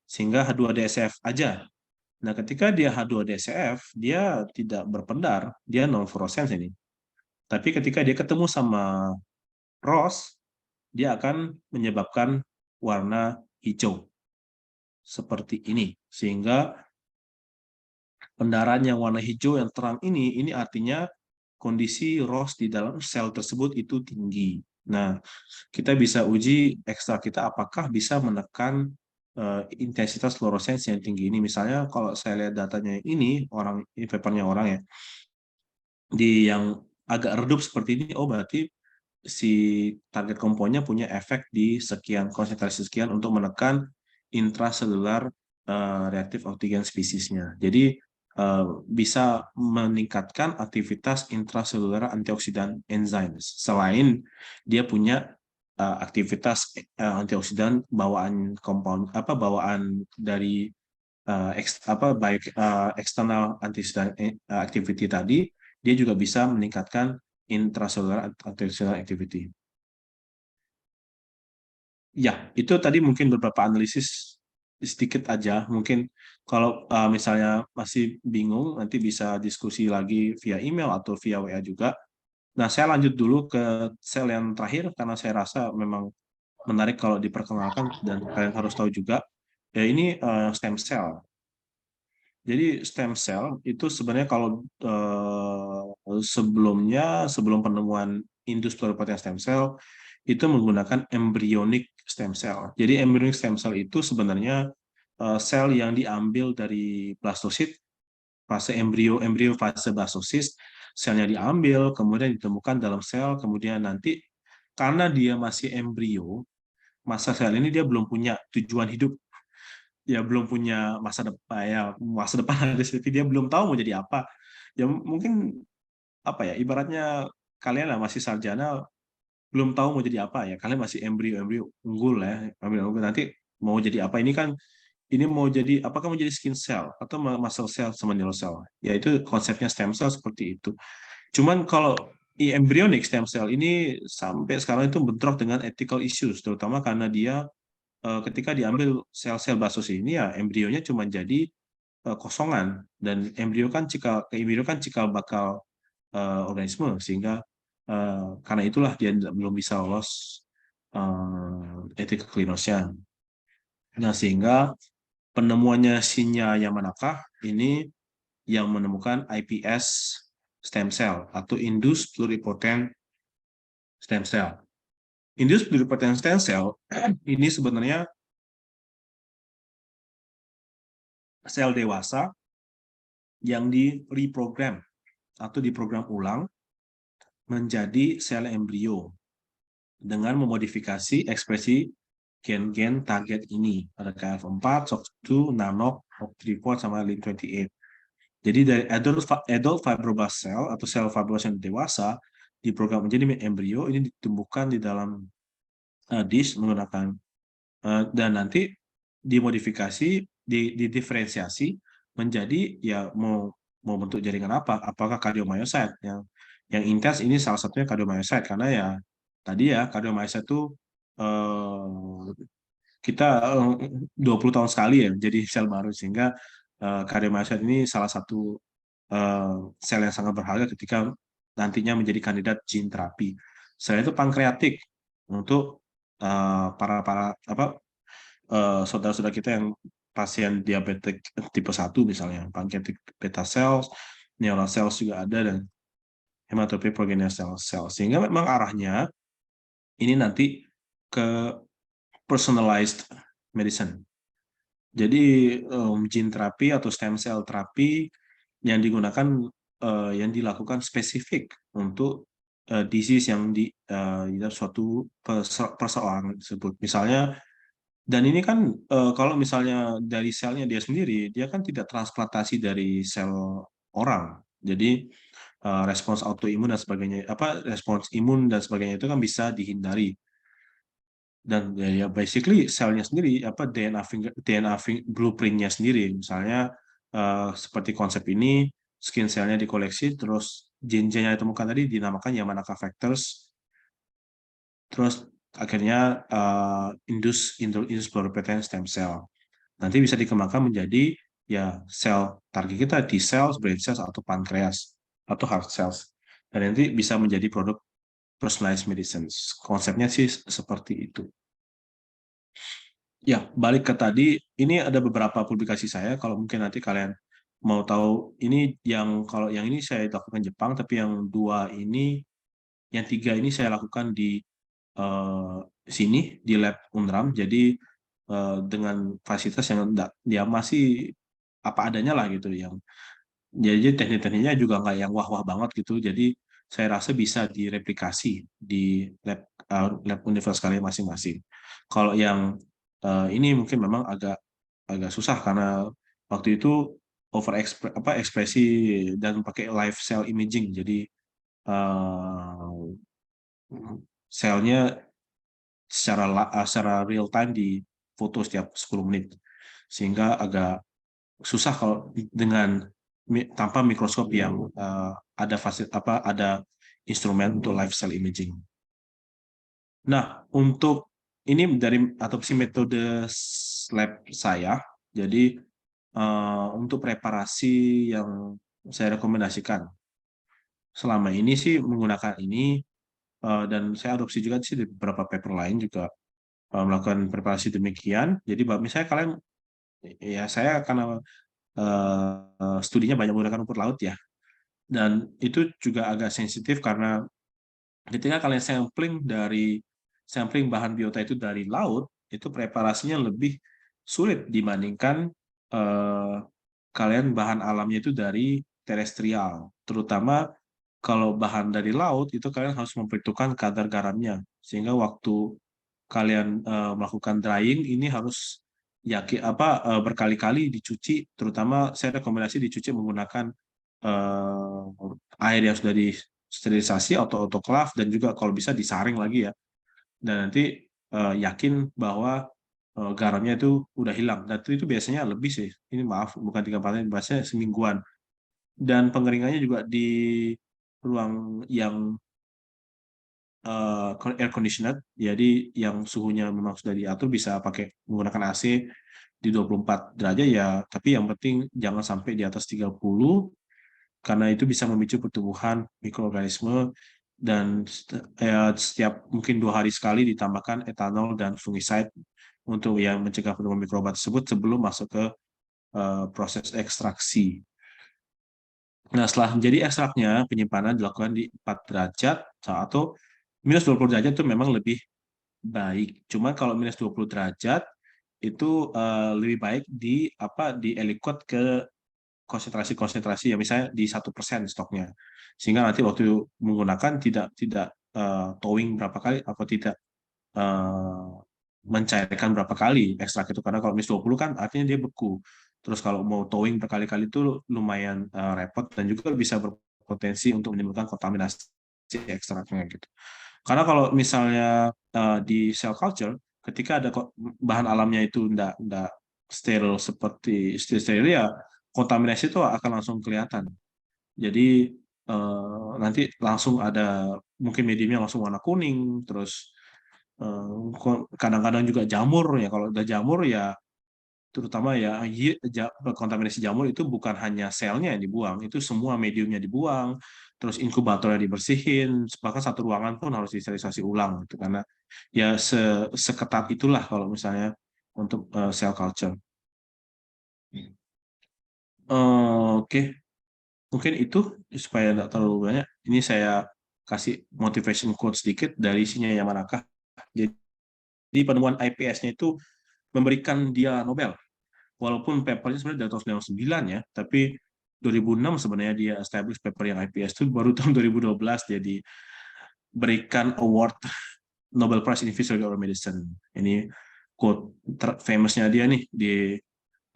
sehingga H2DCF aja. Nah, ketika dia H2DCF, dia tidak berpendar, dia non-fluorescence ini. Tapi ketika dia ketemu sama ROS, dia akan menyebabkan warna hijau seperti ini. Sehingga pendarahan yang warna hijau yang terang ini artinya kondisi ROS di dalam sel tersebut itu tinggi. Nah, kita bisa uji ekstra kita apakah bisa menekan intensitas fluorescence yang tinggi ini. Misalnya kalau saya lihat datanya ini papernya orang ya, di yang agak redup seperti ini, oh berarti si target komponnya punya efek di sekian konsentrasi sekian untuk menekan intraselular reaktif oksigen spesiesnya. Jadi bisa meningkatkan aktivitas intraselular antioksidan enzymes selain dia punya aktivitas antioksidan bawaan dari eksternal antioksidan activity tadi, dia juga bisa meningkatkan intracellular antioxidant activity. Ya, itu tadi mungkin beberapa analisis sedikit aja. Mungkin kalau misalnya masih bingung, nanti bisa diskusi lagi via email atau via WA juga. Nah, saya lanjut dulu ke sel yang terakhir, karena saya rasa memang menarik kalau diperkenalkan, dan kalian harus tahu juga, ya ini stem cell. Jadi stem cell itu sebenarnya kalau sebelum penemuan indus pluripotent stem cell itu menggunakan embryonic stem cell. Jadi embryonic stem cell itu sebenarnya sel yang diambil dari blastosit, fase embrio fase blastosis, selnya diambil, kemudian ditemukan dalam sel, kemudian nanti karena dia masih embrio, masa sel ini dia belum punya tujuan hidup, ya belum punya masa depan ada seperti dia belum tahu mau jadi apa, ya mungkin apa ya, ibaratnya kalian lah masih sarjana belum tahu mau jadi apa, ya kalian masih embrio unggul ya, unggul nanti mau jadi apa, ini mau jadi apakah mau jadi skin cell atau muscle cell sama neural cell, ya itu konsepnya stem cell seperti itu. Cuman kalau embryonic stem cell ini sampai sekarang itu bentrok dengan ethical issues, terutama karena dia ketika diambil sel-sel blastosis ini, ya embrionya cuma jadi kosongan, dan embrio kan cikal bakal organisme, sehingga karena itulah dia belum bisa lolos ethical clearance-nya. Nah, sehingga penemuannya Shinya Yamanaka ini yang menemukan iPS stem cell atau induced pluripotent stem cell. Induced pluripotent stem cell ini sebenarnya sel dewasa yang di-reprogram atau diprogram ulang menjadi sel embrio dengan memodifikasi ekspresi gen-gen target ini. Ada KF4, SOX2, NANOK, OCT4, sama LIN28. Jadi dari adult fibroblast cell atau sel fibroblast yang dewasa diprogram menjadi embrio, ini ditumbuhkan di dalam dish menggunakan dan nanti dimodifikasi, didiferensiasi menjadi ya mau bentuk jaringan apa? Apakah cardiomyocyte yang intens, ini salah satunya cardiomyocyte, karena ya tadi ya cardiomyocyte itu kita 20 tahun sekali ya jadi sel baru, sehingga cardiomyocyte ini salah satu sel yang sangat berharga ketika nantinya menjadi kandidat gene terapi. Selain itu pankreatik untuk saudara-saudara kita yang pasien diabetes tipe 1 misalnya, pancreatic beta cells, neural cells juga ada, dan hematopoietic progenitor cells. Sehingga memang arahnya ini nanti ke personalized medicine. Jadi gene terapi atau stem cell terapi yang digunakan yang dilakukan spesifik untuk disease yang di suatu perseorangan tersebut. Misalnya, dan ini kan kalau misalnya dari selnya dia sendiri, dia kan tidak transplantasi dari sel orang. Jadi respons autoimun dan sebagainya, respons imun dan sebagainya itu kan bisa dihindari. Dan ya basically selnya sendiri, DNA blueprintnya sendiri. Misalnya seperti konsep ini, skin selnya dikoleksi, terus gen-gen yang ditemukan tadi dinamakan Yamanaka factors, terus akhirnya induce pluripotent stem cell. Nanti bisa dikembangkan menjadi ya sel target kita, T cells, brain cells, atau pankreas, atau heart cells. Dan nanti bisa menjadi produk personalized medicine. Konsepnya sih seperti itu. Ya, balik ke tadi, ini ada beberapa publikasi saya. Kalau mungkin nanti kalian mau tahu, ini kalau yang ini saya lakukan Jepang, tapi yang tiga ini saya lakukan di sini di lab Unram. Jadi dengan fasilitas yang dia masih apa adanya lah gitu, jadi teknik-tekniknya juga nggak yang wah-wah banget gitu. Jadi saya rasa bisa direplikasi di lab universitas kalian masing-masing. Kalau yang ini mungkin memang agak susah karena waktu itu ekspresi dan pakai live cell imaging. Jadi selnya secara real time di foto setiap 10 menit. Sehingga agak susah kalau tanpa mikroskop yang ada instrumen untuk live cell imaging. Nah, untuk ini dari adopsi metode lab saya, jadi untuk preparasi yang saya rekomendasikan selama ini sih menggunakan ini, dan saya adopsi juga sih di beberapa paper lain juga melakukan preparasi demikian. Jadi misalnya kalian, ya saya karena studinya banyak menggunakan rumput laut ya, dan itu juga agak sensitif karena ketika kalian sampling bahan biota itu dari laut, itu preparasinya lebih sulit dibandingkan kalian bahan alamnya itu dari terestrial. Terutama kalau bahan dari laut itu kalian harus memperhitungkan kadar garamnya, sehingga waktu kalian melakukan drying ini harus berkali-kali dicuci. Terutama saya rekomendasi dicuci menggunakan air yang sudah disterilisasi atau autoclave, dan juga kalau bisa disaring lagi ya, dan nanti yakin bahwa garamnya itu udah hilang. Dan itu biasanya lebih sih, ini maaf bukan 3-4 hari, biasanya semingguan. Dan pengeringannya juga di ruang yang air conditioner, jadi yang suhunya memang sudah diatur, bisa pakai menggunakan AC di 24 derajat ya, tapi yang penting jangan sampai di atas 30, karena itu bisa memicu pertumbuhan mikroorganisme. Dan setiap mungkin 2 hari sekali ditambahkan etanol dan fungicide untuk yang mencegah pertumbuhan mikroba tersebut sebelum masuk ke proses ekstraksi. Nah, setelah menjadi ekstraknya, penyimpanan dilakukan di 4 derajat atau minus 20 derajat itu memang lebih baik. Cuma kalau minus 20 derajat itu lebih baik di aliquot ke konsentrasi ya, misalnya di 1% stoknya. Sehingga nanti waktu menggunakan tidak towing berapa kali, atau tidak mencairkan berapa kali ekstrak itu, karena kalau minus 20 kan artinya dia beku. Terus kalau mau towing berkali-kali itu lumayan repot, dan juga bisa berpotensi untuk menimbulkan kontaminasi ekstraknya gitu. Karena kalau misalnya di cell culture, ketika ada bahan alamnya itu enggak steril seperti steril ya, kontaminasi itu akan langsung kelihatan. Jadi nanti langsung ada mungkin mediumnya langsung warna kuning, terus kadang-kadang juga jamur ya. Kalau udah jamur ya, terutama ya kontaminasi jamur itu bukan hanya selnya yang dibuang, itu semua mediumnya dibuang, terus inkubatornya dibersihin, bahkan satu ruangan pun harus disterilisasi ulang gitu, karena ya seketat itulah kalau misalnya untuk cell culture. Oke, mungkin itu supaya tidak terlalu banyak. Ini saya kasih motivation quote sedikit dari Shinya Yamanaka. Jadi penemuan IPS-nya itu memberikan dia Nobel. Walaupun papernya sebenarnya dari tahun 1999 ya, tapi 2006 sebenarnya dia establish paper yang IPS itu baru tahun 2012. Jadi berikan award Nobel Prize in Physiology or Medicine. Ini quote famousnya dia nih di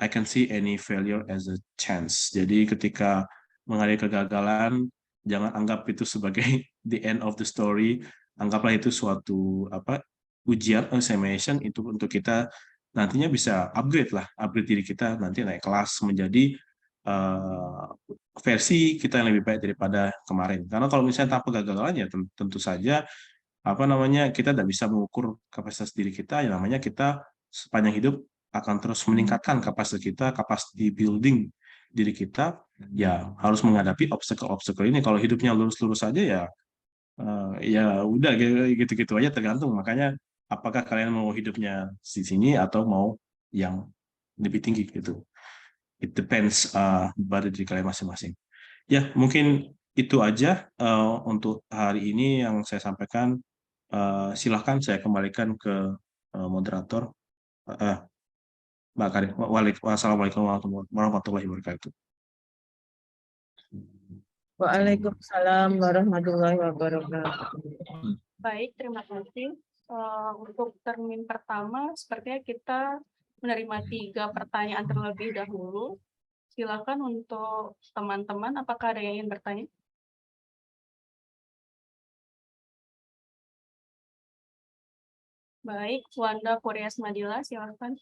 I can see any failure as a chance. Jadi ketika menghadapi kegagalan, jangan anggap itu sebagai the end of the story. Anggaplah itu suatu ujian examination itu untuk kita nantinya bisa upgrade diri kita nanti naik kelas menjadi versi kita yang lebih baik daripada kemarin. Karena kalau misalnya tanpa kegagalan ya tentu saja kita tidak bisa mengukur kapasitas diri kita, yang namanya kita sepanjang hidup akan terus meningkatkan kapasitas kita, capacity building diri kita, ya harus menghadapi obstacle-obstacle ini. Kalau hidupnya lurus-lurus saja ya udah gitu-gitu aja tergantung. Makanya apakah kalian mau hidupnya di sini atau mau yang lebih tinggi gitu. It depends pada diri kalian masing-masing. Ya, mungkin itu aja untuk hari ini yang saya sampaikan. Silahkan saya kembalikan ke moderator. Mbak Karin. Wassalamualaikum warahmatullahi wabarakatuh. Waalaikumsalam warahmatullahi wabarakatuh. Baik, terima kasih. Untuk termin pertama, sepertinya kita menerima 3 pertanyaan terlebih dahulu. Silakan untuk teman-teman, apakah ada yang ingin bertanya? Baik, Wanda Koreas Madila, silakan.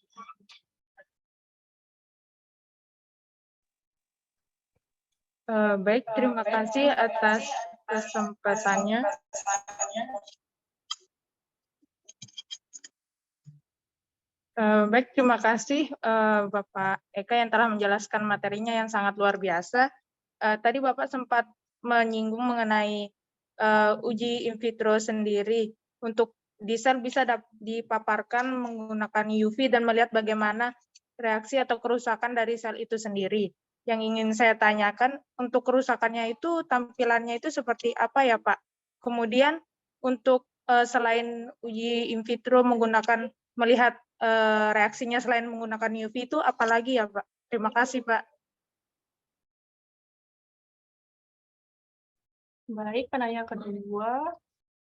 Baik, terima kasih atas kesempatannya. Baik, terima kasih Bapak Eka yang telah menjelaskan materinya yang sangat luar biasa. Tadi Bapak sempat menyinggung mengenai uji in vitro sendiri untuk di sel bisa dipaparkan menggunakan UV dan melihat bagaimana reaksi atau kerusakan dari sel itu sendiri. Yang ingin saya tanyakan, untuk kerusakannya itu tampilannya itu seperti apa ya Pak? Kemudian untuk selain uji in vitro menggunakan melihat reaksinya selain menggunakan UV itu apalagi ya Pak? Terima kasih Pak. Baik, penanya kedua,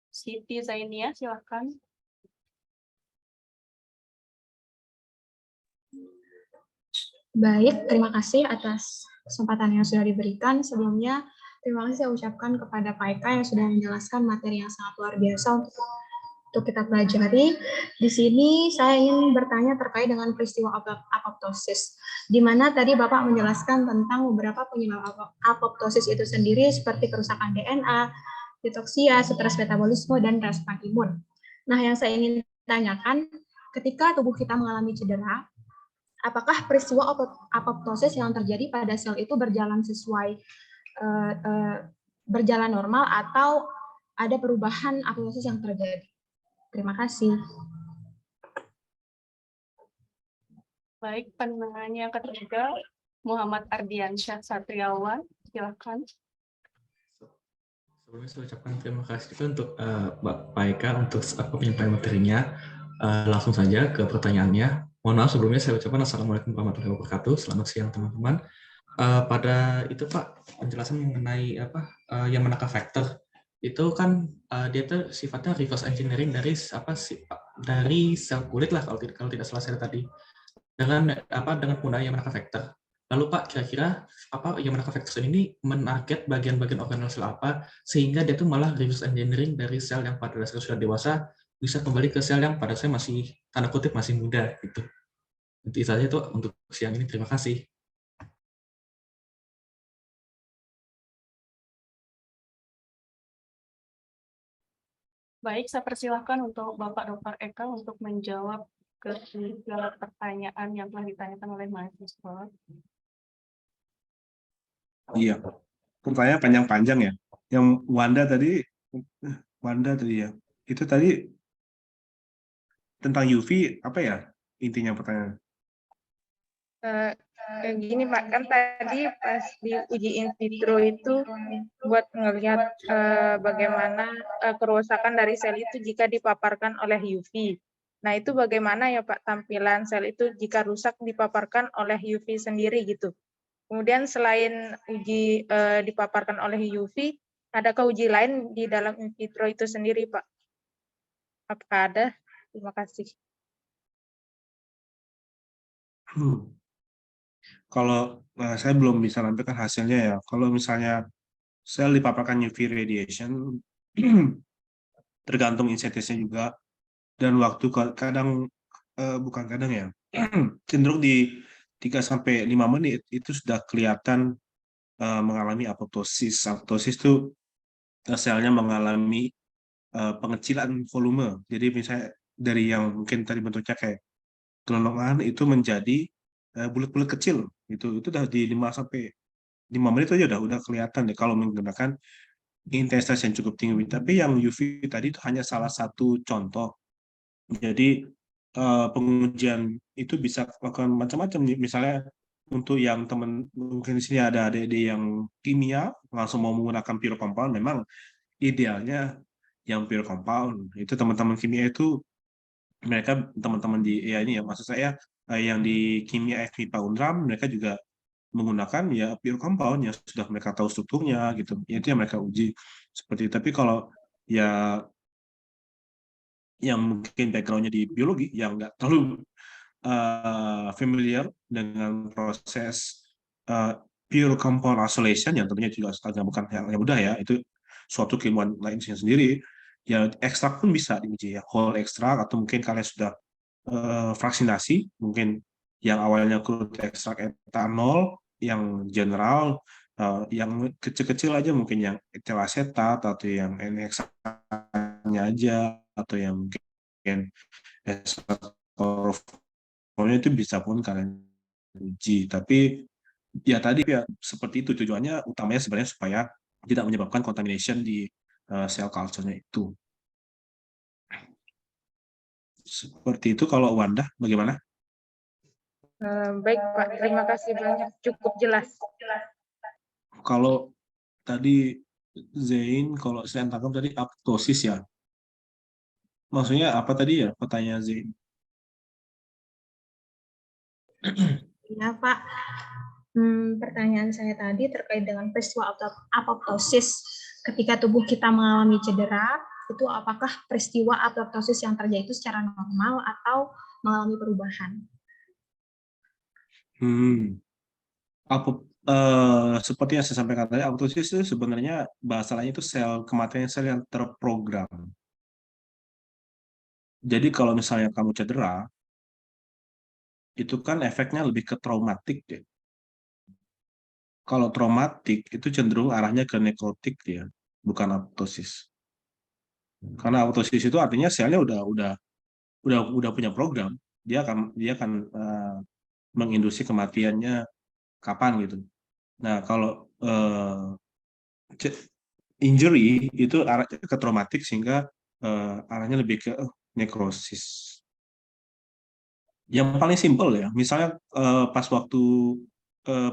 Siti Zainia, silakan. Baik, terima kasih atas kesempatan yang sudah diberikan. Sebelumnya, terima kasih saya ucapkan kepada Pak Eka yang sudah menjelaskan materi yang sangat luar biasa untuk kita pelajari. Di sini saya ingin bertanya terkait dengan peristiwa apoptosis, di mana tadi Bapak menjelaskan tentang beberapa penyebab apoptosis itu sendiri seperti kerusakan DNA, ditoksia, stres metabolisme, dan respon imun. Nah, yang saya ingin tanyakan, ketika tubuh kita mengalami cedera, apakah peristiwa apoptosis yang terjadi pada sel itu berjalan sesuai berjalan normal atau ada perubahan apoptosis yang terjadi? Terima kasih. Baik, penanya ketiga, Muhammad Ardiansyah Satriawan, silakan. Sebelumnya saya ucapkan terima kasih juga untuk Pak Eka untuk penyampaian materinya. Langsung saja ke pertanyaannya. Mohon maaf sebelumnya saya ucapkan Assalamualaikum warahmatullahi wabarakatuh. Selamat siang teman-teman. Pada itu Pak, penjelasan mengenai yang manakah faktor itu kan dia itu sifatnya reverse engineering dari sel kulit lah kalau tidak salah saya tadi dengan penggunaan yang manakah faktor. Lalu Pak, kira-kira yang manakah faktor ini menarget bagian-bagian organel sel apa sehingga dia tuh malah reverse engineering dari sel yang pada dasarnya sudah dewasa bisa kembali ke sel yang pada saya masih tanda kutip masih muda gitu. Itu saja itu untuk siang ini. Terima kasih. Baik, saya persilahkan untuk Bapak Dr. Eka untuk menjawab ke segala pertanyaan yang telah ditanyakan oleh mahasiswa. Iya, pertanyaan panjang-panjang ya. Yang Wanda tadi ya, itu tadi tentang UV apa ya intinya pertanyaan? Gini Pak, kan tadi pas di uji in vitro itu buat ngelihat bagaimana kerusakan dari sel itu jika dipaparkan oleh UV. Nah itu bagaimana ya Pak tampilan sel itu jika rusak dipaparkan oleh UV sendiri gitu. Kemudian selain uji dipaparkan oleh UV, adakah uji lain di dalam in vitro itu sendiri, Pak? Apakah ada? Terima kasih. Kalau saya belum bisa nampilkan hasilnya ya. Kalau misalnya sel dipaparkan UV radiation, tergantung insidensinya juga, dan waktu kadang bukan kadang ya, cenderung di 3-5 menit itu sudah kelihatan mengalami apoptosis. Apoptosis itu selnya mengalami pengecilan volume. Jadi misalnya dari yang mungkin tadi bentuknya kayak gelondongan itu menjadi bulat-bulat kecil. Itu udah di 5 menit aja udah kelihatan deh kalau menggunakan intensitas yang cukup tinggi. Tapi yang UV tadi itu hanya salah satu contoh. Jadi pengujian itu bisa melakukan macam-macam. Misalnya untuk yang teman mungkin di sini ada adik-adik yang kimia langsung mau menggunakan pure compound, memang idealnya yang pure compound. Itu teman-teman kimia itu mereka teman-teman di ya ini ya maksud saya yang di kimia FMIPA Unram mereka juga menggunakan ya pure compound yang sudah mereka tahu strukturnya gitu. Itu yang mereka uji seperti itu. Tapi kalau ya yang mungkin backgroundnya di biologi yang nggak terlalu familiar dengan proses pure compound isolation yang tentunya juga bukan yang mudah ya, itu suatu keilmuan lain sendiri. Ya ekstrak pun bisa diuji ya, whole ekstrak atau mungkin kalian sudah fraksinasi, mungkin yang awalnya crude ekstrak etanol yang general, yang kecil-kecil aja mungkin yang etil asetat atau yang NX-nya aja atau yang mungkin pokoknya itu bisa pun kalian uji. Tapi ya tadi ya seperti itu tujuannya utamanya sebenarnya supaya tidak menyebabkan contamination di cell culture-nya itu. Seperti itu. Kalau Wanda bagaimana? Baik, Pak. Terima kasih banyak. Cukup jelas. Kalau tadi Zain, kalau saya tangkap tadi apoptosis ya. Maksudnya apa tadi ya pertanyaan Zain? Ya, Pak. Pertanyaan saya tadi terkait dengan peristiwa apoptosis. Ketika tubuh kita mengalami cedera, itu apakah peristiwa apoptosis yang terjadi itu secara normal atau mengalami perubahan? Seperti yang saya sampaikan tadi, apoptosis itu sebenarnya bahasa lainnya itu kematian sel yang terprogram. Jadi kalau misalnya kamu cedera, itu kan efeknya lebih ke traumatik deh. Kalau traumatik itu cenderung arahnya ke nekrotik ya, bukan apoptosis. Karena apoptosis itu artinya selnya udah punya program, dia akan menginduksi kematiannya kapan gitu. Nah kalau injury itu arahnya ke traumatik sehingga arahnya lebih ke nekrosis. Yang paling simpel ya, misalnya pas waktu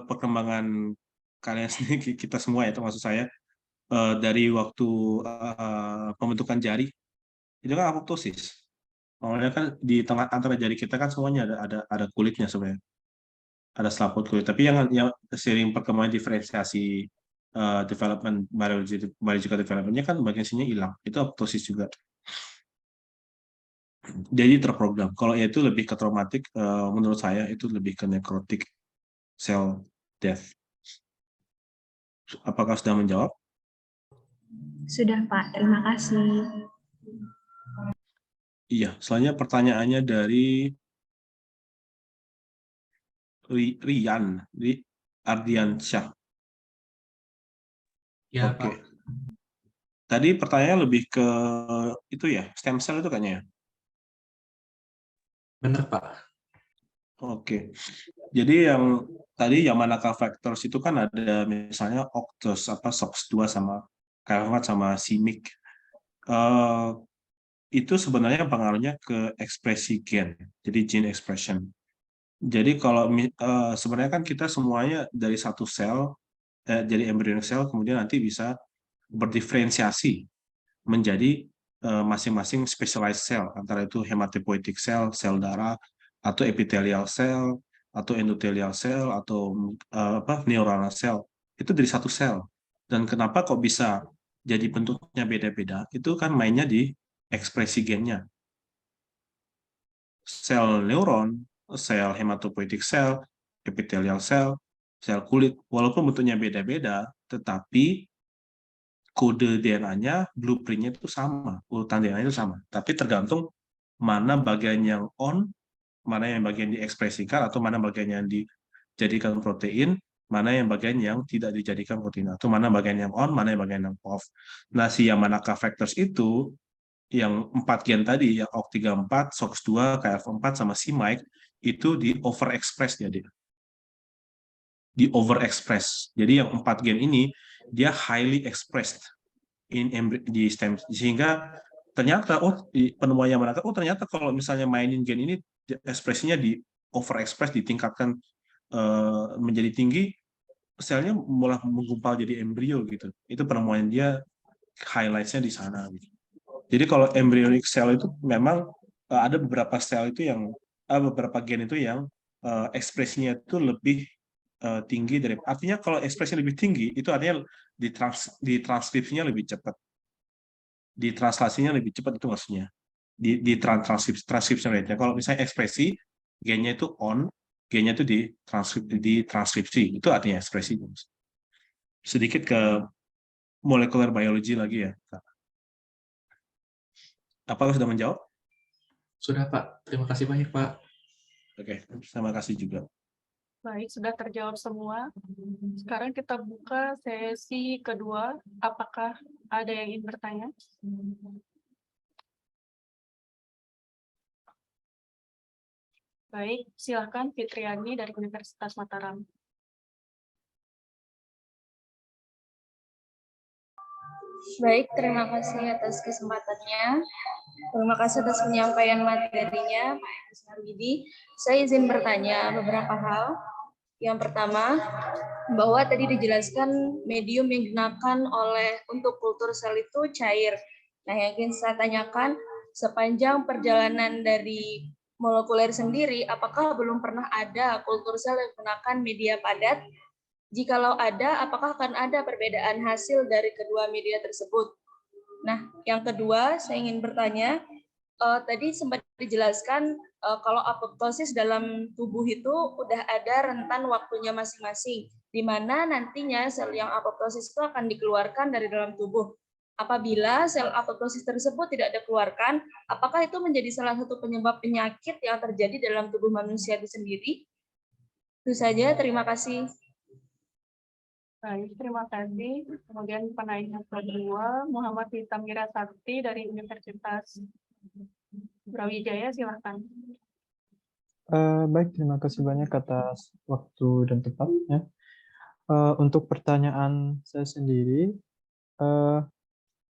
perkembangan kalian sendiri, kita semua ya, termasuk saya, dari waktu pembentukan jari, itu kan apoptosis. Awalnya kan di tengah antara jari kita kan semuanya ada kulitnya sebenarnya, ada selaput kulit. Tapi yang sering perkembangan diferensiasi development biological development-nya kan bagian sininya hilang. Itu apoptosis juga. Jadi terprogram. Kalau itu lebih ke traumatik, menurut saya itu lebih ke necrotic cell death. Apakah sudah menjawab? Sudah, Pak. Terima kasih. Iya, selanjutnya pertanyaannya dari Rian Ardiansyah. Ya, Oke. Pak. Tadi pertanyaannya lebih ke itu ya, stem cell itu kayaknya ya? Benar, Pak. Oke. Jadi yang tadi Yamanaka factors itu kan ada misalnya Octos, SOX2 sama Karamat sama CIMYC. Itu sebenarnya pengaruhnya ke ekspresi gen, jadi gene expression. Jadi kalau sebenarnya kan kita semuanya dari satu sel, jadi embryonic cell, kemudian nanti bisa berdiferensiasi menjadi masing-masing specialized cell, antara itu hematopoietic cell, sel darah, atau epithelial cell, atau endothelial cell, atau neuronal cell. Itu dari satu sel. Dan kenapa kok bisa jadi bentuknya beda-beda, itu kan mainnya di ekspresi gennya. Sel neuron, sel hematopoietic cell, epithelial cell, sel kulit, walaupun bentuknya beda-beda, tetapi kode DNA-nya, blueprint-nya itu sama, urutan DNA itu sama. Tapi tergantung mana bagian yang on, mana yang bagian diekspresikan, atau mana bagian yang dijadikan protein, mana yang bagian yang tidak dijadikan protein, atau mana bagian yang on, mana yang bagian yang off. Nah, si Yamanaka factors itu, yang 4 gen tadi, yang OCT34, SOX2, KRF4, sama CMYC, itu di overexpress ya, dia. Di overexpress. Jadi yang 4 gen ini, dia highly expressed di stem, sehingga ternyata penemuan Yamanaka, ternyata kalau misalnya mainin gen ini ekspresinya di overexpress, ditingkatkan menjadi tinggi, selnya mulai menggumpal jadi embrio gitu. Itu penemuan dia, highlights-nya di sana gitu. Jadi kalau embryonic cell itu memang ada beberapa sel itu yang beberapa gen itu yang ekspresinya itu lebih tinggi dari, artinya kalau ekspresi lebih tinggi itu artinya ditranskripsinya lebih cepat, ditranslasinya lebih cepat, itu maksudnya di transkripsi rate-nya. Kalau misalnya ekspresi gennya itu on, gennya itu ditranskripsi, itu artinya ekspresi. Sedikit ke molekular biology lagi ya. Apakah sudah menjawab? Sudah, Pak. Terima kasih banyak, Pak. Oke, terima kasih juga. Baik, sudah terjawab semua. Sekarang kita buka sesi kedua. Apakah ada yang ingin bertanya? Baik, silakan Fitriani dari Universitas Mataram. Baik, terima kasih atas kesempatannya. Terima kasih atas penyampaian materinya, Pak Enes Narwidi. Saya izin bertanya beberapa hal. Yang pertama, bahwa tadi dijelaskan medium yang digunakan untuk kultur sel itu cair. Nah, yang ingin saya tanyakan, sepanjang perjalanan dari molekuler sendiri, apakah belum pernah ada kultur sel yang menggunakan media padat? Jikalau ada, apakah akan ada perbedaan hasil dari kedua media tersebut? Nah, yang kedua, saya ingin bertanya, tadi sempat dijelaskan kalau apoptosis dalam tubuh itu udah ada rentan waktunya masing-masing, di mana nantinya sel yang apoptosis itu akan dikeluarkan dari dalam tubuh. Apabila sel apoptosis tersebut tidak dikeluarkan, apakah itu menjadi salah satu penyebab penyakit yang terjadi dalam tubuh manusia itu sendiri? Itu saja, terima kasih. Baik, terima kasih. Kemudian penanya kedua, Muhammad Hitamira Sakti dari Universitas Brawijaya, silakan. Baik, terima kasih banyak atas waktu dan tempatnya. Untuk pertanyaan saya sendiri,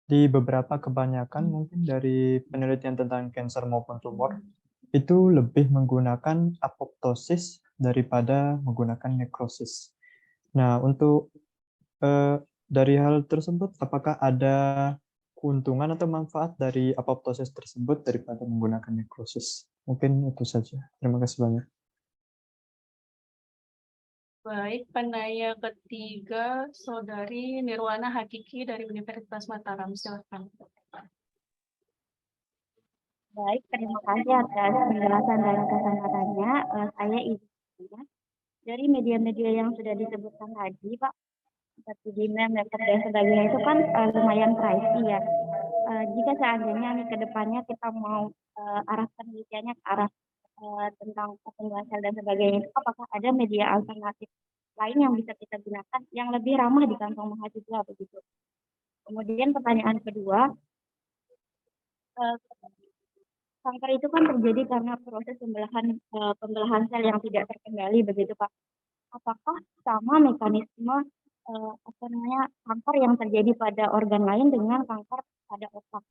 di beberapa kebanyakan mungkin dari penelitian tentang kanker maupun tumor, itu lebih menggunakan apoptosis daripada menggunakan nekrosis. Nah, untuk dari hal tersebut, apakah ada keuntungan atau manfaat dari apoptosis tersebut daripada menggunakan nekrosis? Mungkin itu saja. Terima kasih banyak. Baik, penanya ketiga, Saudari Nirwana Hakiki dari Universitas Mataram, silakan. Baik, terima kasih atas penjelasan dan kesempatannya. Saya izin dari media-media yang sudah disebutkan tadi, Pak, seperti di meme, laptop, dan sebagainya itu kan lumayan pricey ya. Jika seandainya nih ke depannya kita mau arah penelitiannya ke arah tentang pertumbuhan sel dan sebagainya, itu apakah ada media alternatif lain yang bisa kita gunakan yang lebih ramah di kantong mahasiswa begitu? Kemudian pertanyaan kedua, kanker itu kan terjadi karena proses pembelahan sel yang tidak terkendali begitu, Pak. Apakah sama mekanisme kanker yang terjadi pada organ lain dengan kanker pada otak?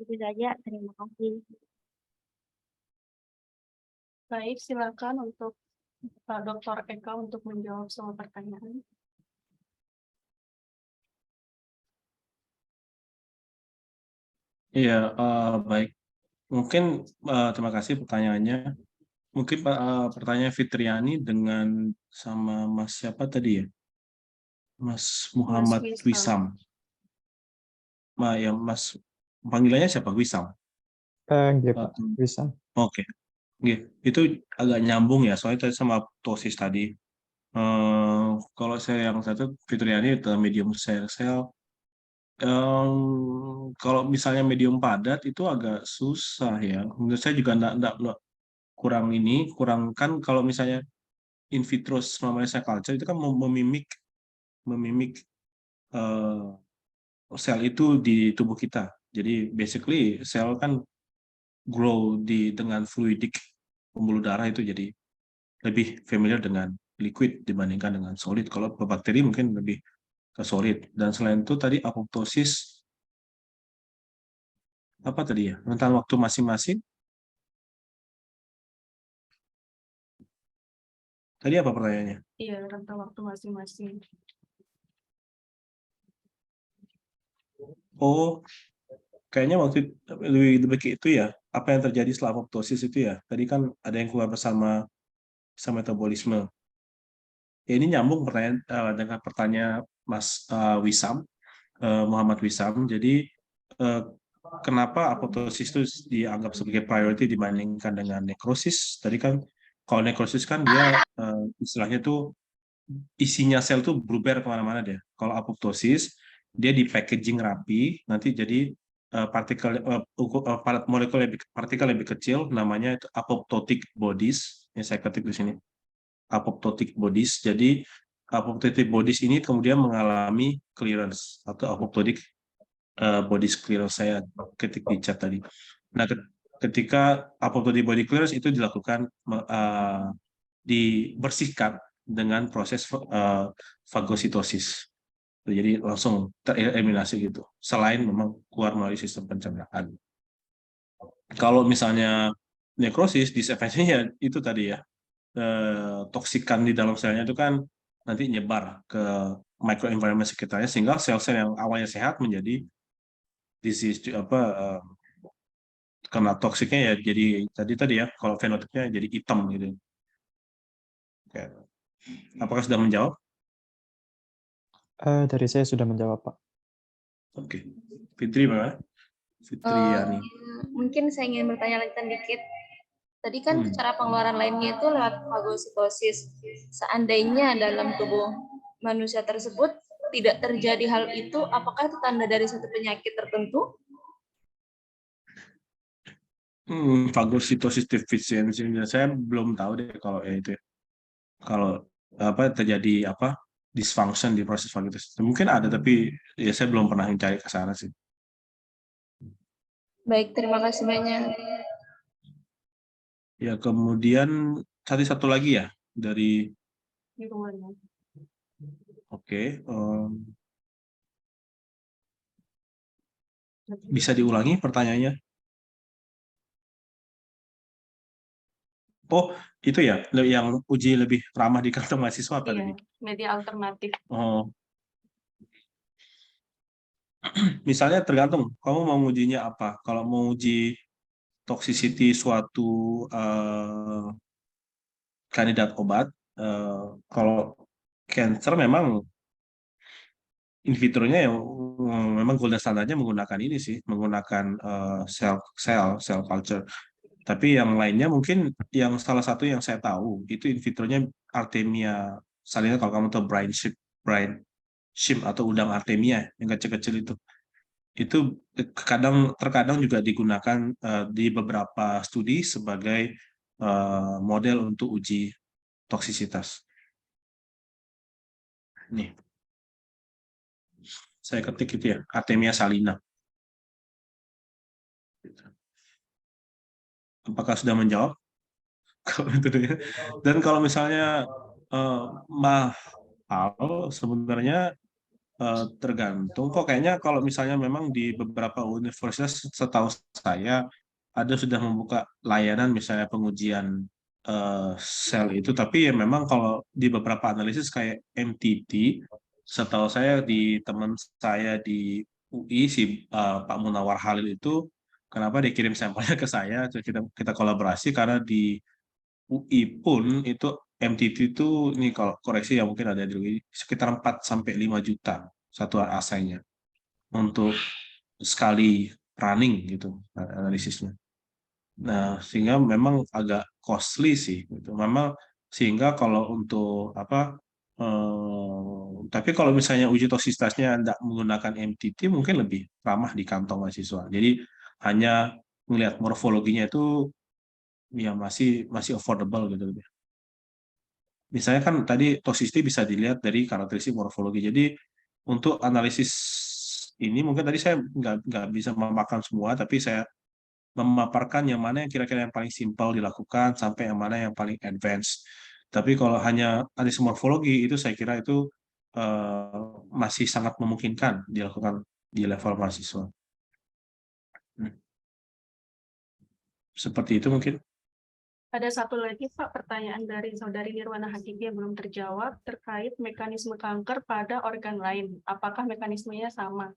Itu saja, terima kasih. Baik, silakan untuk Pak Dr. Eka untuk menjawab semua pertanyaan. Iya, baik. Mungkin terima kasih pertanyaannya. Mungkin pertanyaan Fitriani dengan sama Mas siapa tadi ya? Mas Muhammad Wisam. yang Mas panggilannya siapa? Wisam? Nggih, Pak. Atau- Bisa. Oke. Nggih, itu agak nyambung ya, soalnya tadi sama apoptosis tadi. Kalau saya yang satu Fitriani itu medium cell. Kalau misalnya medium padat itu agak susah ya. Menurut saya juga enggak kurang kan kalau misalnya in vitro small cell culture itu kan memimik eh, sel itu di tubuh kita. Jadi basically sel kan grow dengan fluidik pembuluh darah itu jadi lebih familiar dengan liquid dibandingkan dengan solid. Kalau bakteri mungkin lebih ke solid. Dan selain itu tadi apoptosis apa tadi ya? Rentang waktu masing-masing. Tadi apa pertanyaannya? Iya, rentang waktu masing-masing. Oh, kayaknya waktu lebih ke itu ya. Apa yang terjadi setelah apoptosis itu ya? Tadi kan ada yang keluar bersama metabolisme. Ya, ini nyambung dengan pertanyaan Mas Wisam, Muhammad Wisam. Jadi kenapa apoptosis itu dianggap sebagai priority dibandingkan dengan nekrosis? Tadi kan kalau nekrosis kan dia istilahnya tuh isinya sel tuh berubah kemana-mana deh. Kalau apoptosis dia di packaging rapi, nanti jadi partikel lebih kecil, namanya itu apoptotic bodies. Yang saya ketik di sini, apoptotic bodies. Jadi apoptotic bodies ini kemudian mengalami clearance atau apoptotic bodies clearance, saya ketik di chat tadi. Nah, ketika apoptotic body clearance itu dilakukan dibersihkan dengan proses fagositosis. Jadi langsung tereliminasi gitu. Selain memang keluar melalui sistem pencernaan. Kalau misalnya nekrosis, disevensinya ya itu tadi ya, toksikan di dalam selnya itu kan nanti nyebar ke microenvironment sekitarnya sehingga sel-sel yang awalnya sehat menjadi disease karena toksiknya ya jadi tadi ya kalau fenotipnya jadi hitam gitu. Oke. Apakah sudah menjawab? Dari saya sudah menjawab, Pak. Oke. Fitri bagaimana? Fitriani. Mungkin saya ingin bertanya lagi dikit. Tadi kan cara pengeluaran lainnya itu lewat fagositosis. Seandainya dalam tubuh manusia tersebut tidak terjadi hal itu, apakah itu tanda dari satu penyakit tertentu? Fagositosis deficiency, saya belum tahu deh kalau ya itu ya. Kalau apa terjadi dysfunction di proses fagositosis. Mungkin ada tapi ya saya belum pernah mencari ke sana sih. Baik, terima kasih banyak. Ya, kemudian satu lagi ya dari Di rumahnya. Oke, bisa diulangi pertanyaannya? Oh, itu ya, yang uji lebih ramah di kantong mahasiswa apa Iya, tadi? media alternatif. Oh, misalnya tergantung, kamu mau ujinya apa? Kalau mau uji toxicity suatu kandidat obat, kalau cancer memang in vitronya ya memang golden standarnya menggunakan ini sih, menggunakan cell culture. Tapi yang lainnya mungkin yang salah satu yang saya tahu itu in vitronya Artemia salina, kalau kamu tahu brine shrimp atau udang Artemia yang kecil-kecil itu. Itu terkadang juga digunakan di beberapa studi sebagai model untuk uji toksisitas. Nih, saya ketik itu ya, Artemia salina. Apakah sudah menjawab? Dan kalau misalnya mahal, sebenarnya tergantung. Kok kayaknya kalau misalnya memang di beberapa universitas, setahu saya ada sudah membuka layanan misalnya pengujian sel itu. Tapi ya memang kalau di beberapa analisis kayak MTT, setahu saya di teman saya di UI si Pak Munawar Halil itu, kenapa dia kirim sampelnya ke saya, terus kita kolaborasi karena di UI pun itu MTT itu ini kalau koreksi ya mungkin ada di UI sekitar 4 sampai 5 juta satu asainya untuk sekali running gitu analisisnya. Nah, sehingga memang agak costly sih gitu. Memang sehingga kalau untuk apa tapi kalau misalnya uji toksisitasnya tidak menggunakan MTT mungkin lebih ramah di kantong mahasiswa. Jadi hanya melihat morfologinya itu ya masih affordable gitu. Misalnya kan tadi toxicity bisa dilihat dari karakteristik morfologi. Jadi untuk analisis ini mungkin tadi saya nggak bisa memaparkan semua, tapi saya memaparkan yang mana yang kira-kira yang paling simpel dilakukan sampai yang mana yang paling advance. Tapi kalau hanya analisis morfologi itu saya kira itu masih sangat memungkinkan dilakukan di level mahasiswa. Seperti itu mungkin. Ada satu lagi Pak, pertanyaan dari Saudari Nirwana Hakiki yang belum terjawab terkait mekanisme kanker pada organ lain. Apakah mekanismenya sama?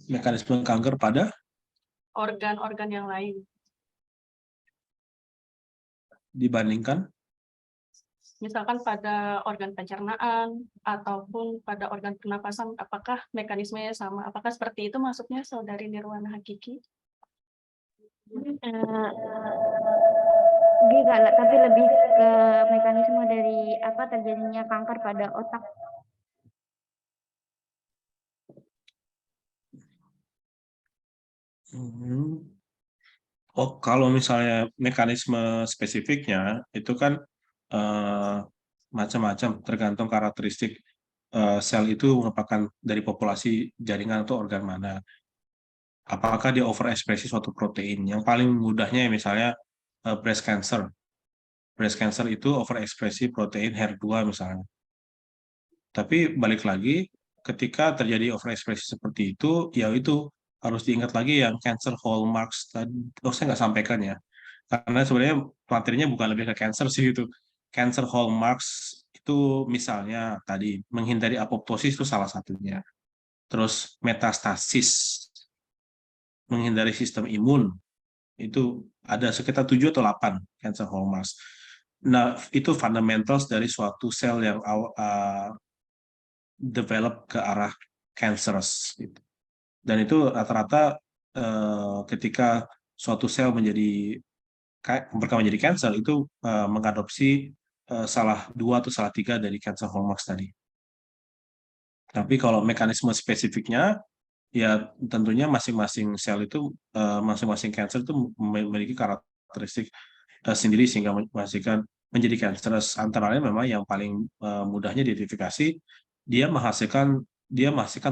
Mekanisme kanker pada Organ-organ yang lain. dibandingkan Misalkan pada organ pencernaan ataupun pada organ pernapasan, apakah mekanismenya sama? Apakah seperti itu maksudnya Saudari Nirwana Hakiki? Enggak, tapi lebih ke mekanisme dari apa terjadinya kanker pada otak. Oh, kalau misalnya mekanisme spesifiknya itu kan macam-macam, tergantung karakteristik sel itu merupakan dari populasi jaringan atau organ mana. Apakah dia overekspresi suatu protein? Yang paling mudahnya ya misalnya breast cancer. Breast cancer itu overekspresi protein HER2 misalnya. Tapi balik lagi, ketika terjadi overekspresi seperti itu, ya itu harus diingat lagi yang cancer hallmarks tadi. Oh, saya nggak sampaikan ya. Karena sebenarnya materinya bukan lebih ke cancer sih itu. Cancer hallmarks itu misalnya tadi menghindari apoptosis itu salah satunya. Terus metastasis, menghindari sistem imun, itu ada sekitar 7 atau 8 cancer hallmarks. Nah, itu fundamentals dari suatu sel yang develop ke arah cancerous. Gitu. Dan itu rata-rata ketika suatu sel berkembang menjadi cancer itu mengadopsi salah 2 atau salah 3 dari cancer hallmarks tadi. Tapi kalau mekanisme spesifiknya, ya tentunya masing-masing sel itu, masing-masing cancer itu memiliki karakteristik sendiri sehingga menghasilkan menjadi cancerous. Antara lain memang yang paling mudahnya diidentifikasi, dia menghasilkan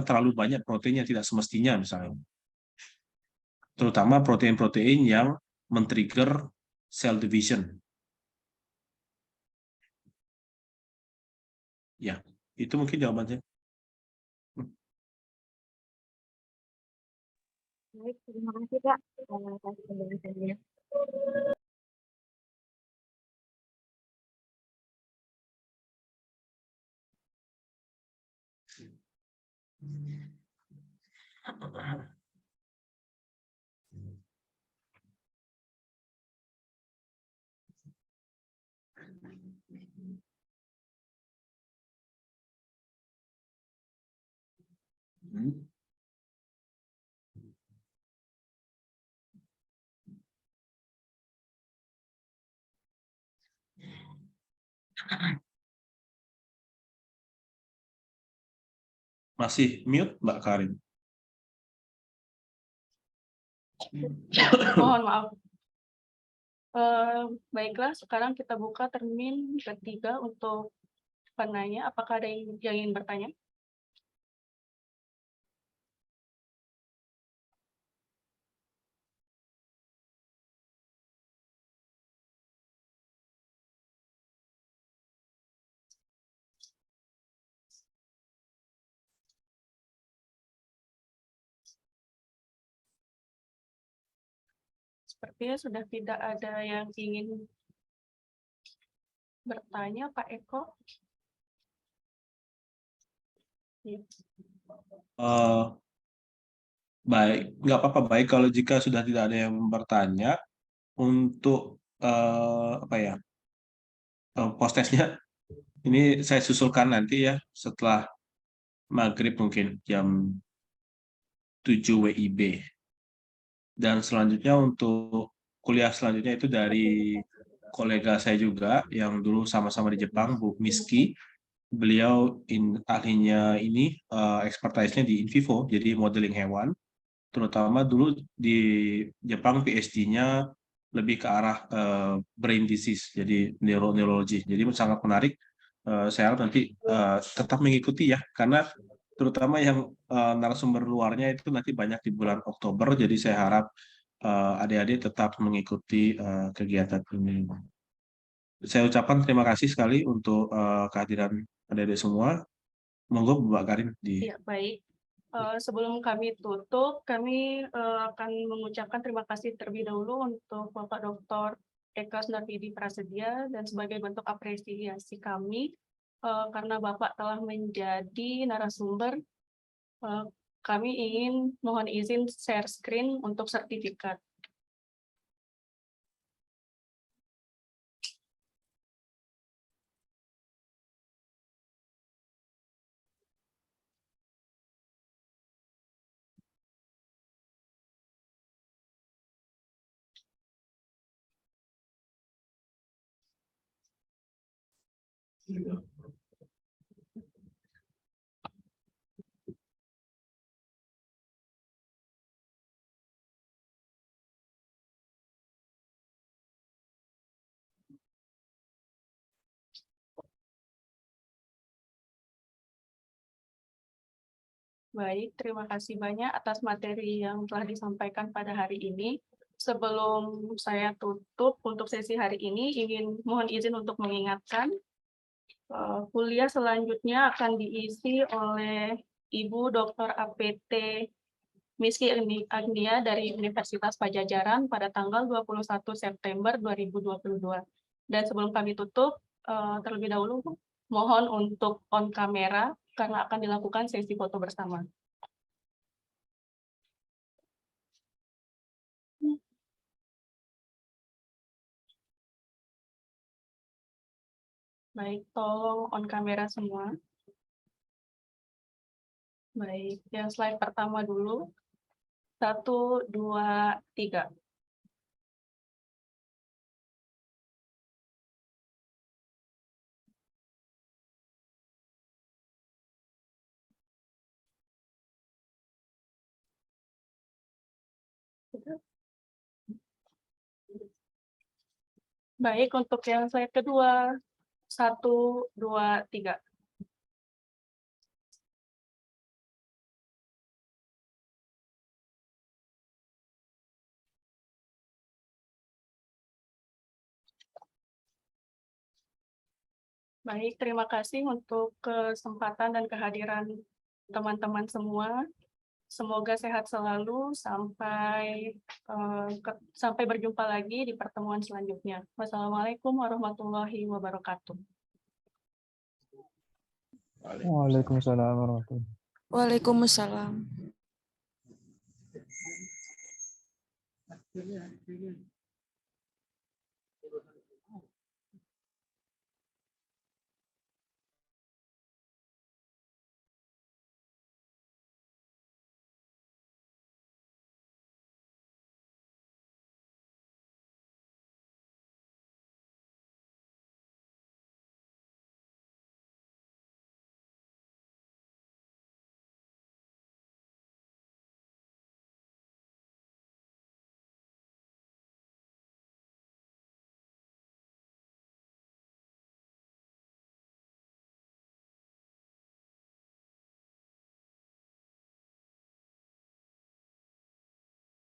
terlalu banyak protein yang tidak semestinya misalnya. Terutama protein-protein yang men-trigger cell division. Ya, itu mungkin jawabannya. Baik, terima kasih Pak atas penjelasannya. Masih mute, Mbak Karin. Mohon maaf. Baiklah, sekarang kita buka termin ketiga untuk penanya. Apakah ada yang ingin bertanya? Sepertinya sudah tidak ada yang ingin bertanya, Pak Eko. Ya. Baik, nggak apa-apa. Baik kalau jika sudah tidak ada yang bertanya, untuk apa ya, postesnya ini saya susulkan nanti ya setelah maghrib mungkin jam 7 WIB. Dan selanjutnya untuk kuliah selanjutnya itu dari kolega saya juga yang dulu sama-sama di Jepang, Bu Miski. Beliau ahlinya ini expertise-nya di in vivo, jadi modeling hewan. Terutama dulu di Jepang PhD-nya lebih ke arah brain disease, jadi neurologi. Jadi sangat menarik. Saya harap nanti tetap mengikuti ya, karena terutama yang narasumber luarnya itu nanti banyak di bulan Oktober. Jadi saya harap adik-adik tetap mengikuti kegiatan ini. Saya ucapkan terima kasih sekali untuk kehadiran adik-adik semua. Monggo Mbak Karin di. Ya, baik. Sebelum kami tutup, kami akan mengucapkan terima kasih terlebih dahulu untuk Bapak Dr. Eka Sunarvidi Prasedia dan sebagai bentuk apresiasi kami karena Bapak telah menjadi narasumber, kami ingin mohon izin share screen untuk sertifikat. Baik, terima kasih banyak atas materi yang telah disampaikan pada hari ini. Sebelum saya tutup untuk sesi hari ini, mohon izin untuk mengingatkan, kuliah selanjutnya akan diisi oleh Ibu Dr. APT Miski Agnia dari Universitas Pajajaran pada tanggal 21 September 2022. Dan sebelum kami tutup, terlebih dahulu mohon untuk on kamera karena akan dilakukan sesi foto bersama. Baik, tolong on kamera semua. Baik, yang slide pertama dulu. 1, 2, 3. Baik, untuk yang slide kedua. 1, 2, 3. Baik, terima kasih untuk kesempatan dan kehadiran teman-teman semua. Semoga sehat selalu sampai berjumpa lagi di pertemuan selanjutnya. Wassalamualaikum warahmatullahi wabarakatuh. Waalaikumsalam warahmatullahi wabarakatuh. Waalaikumsalam.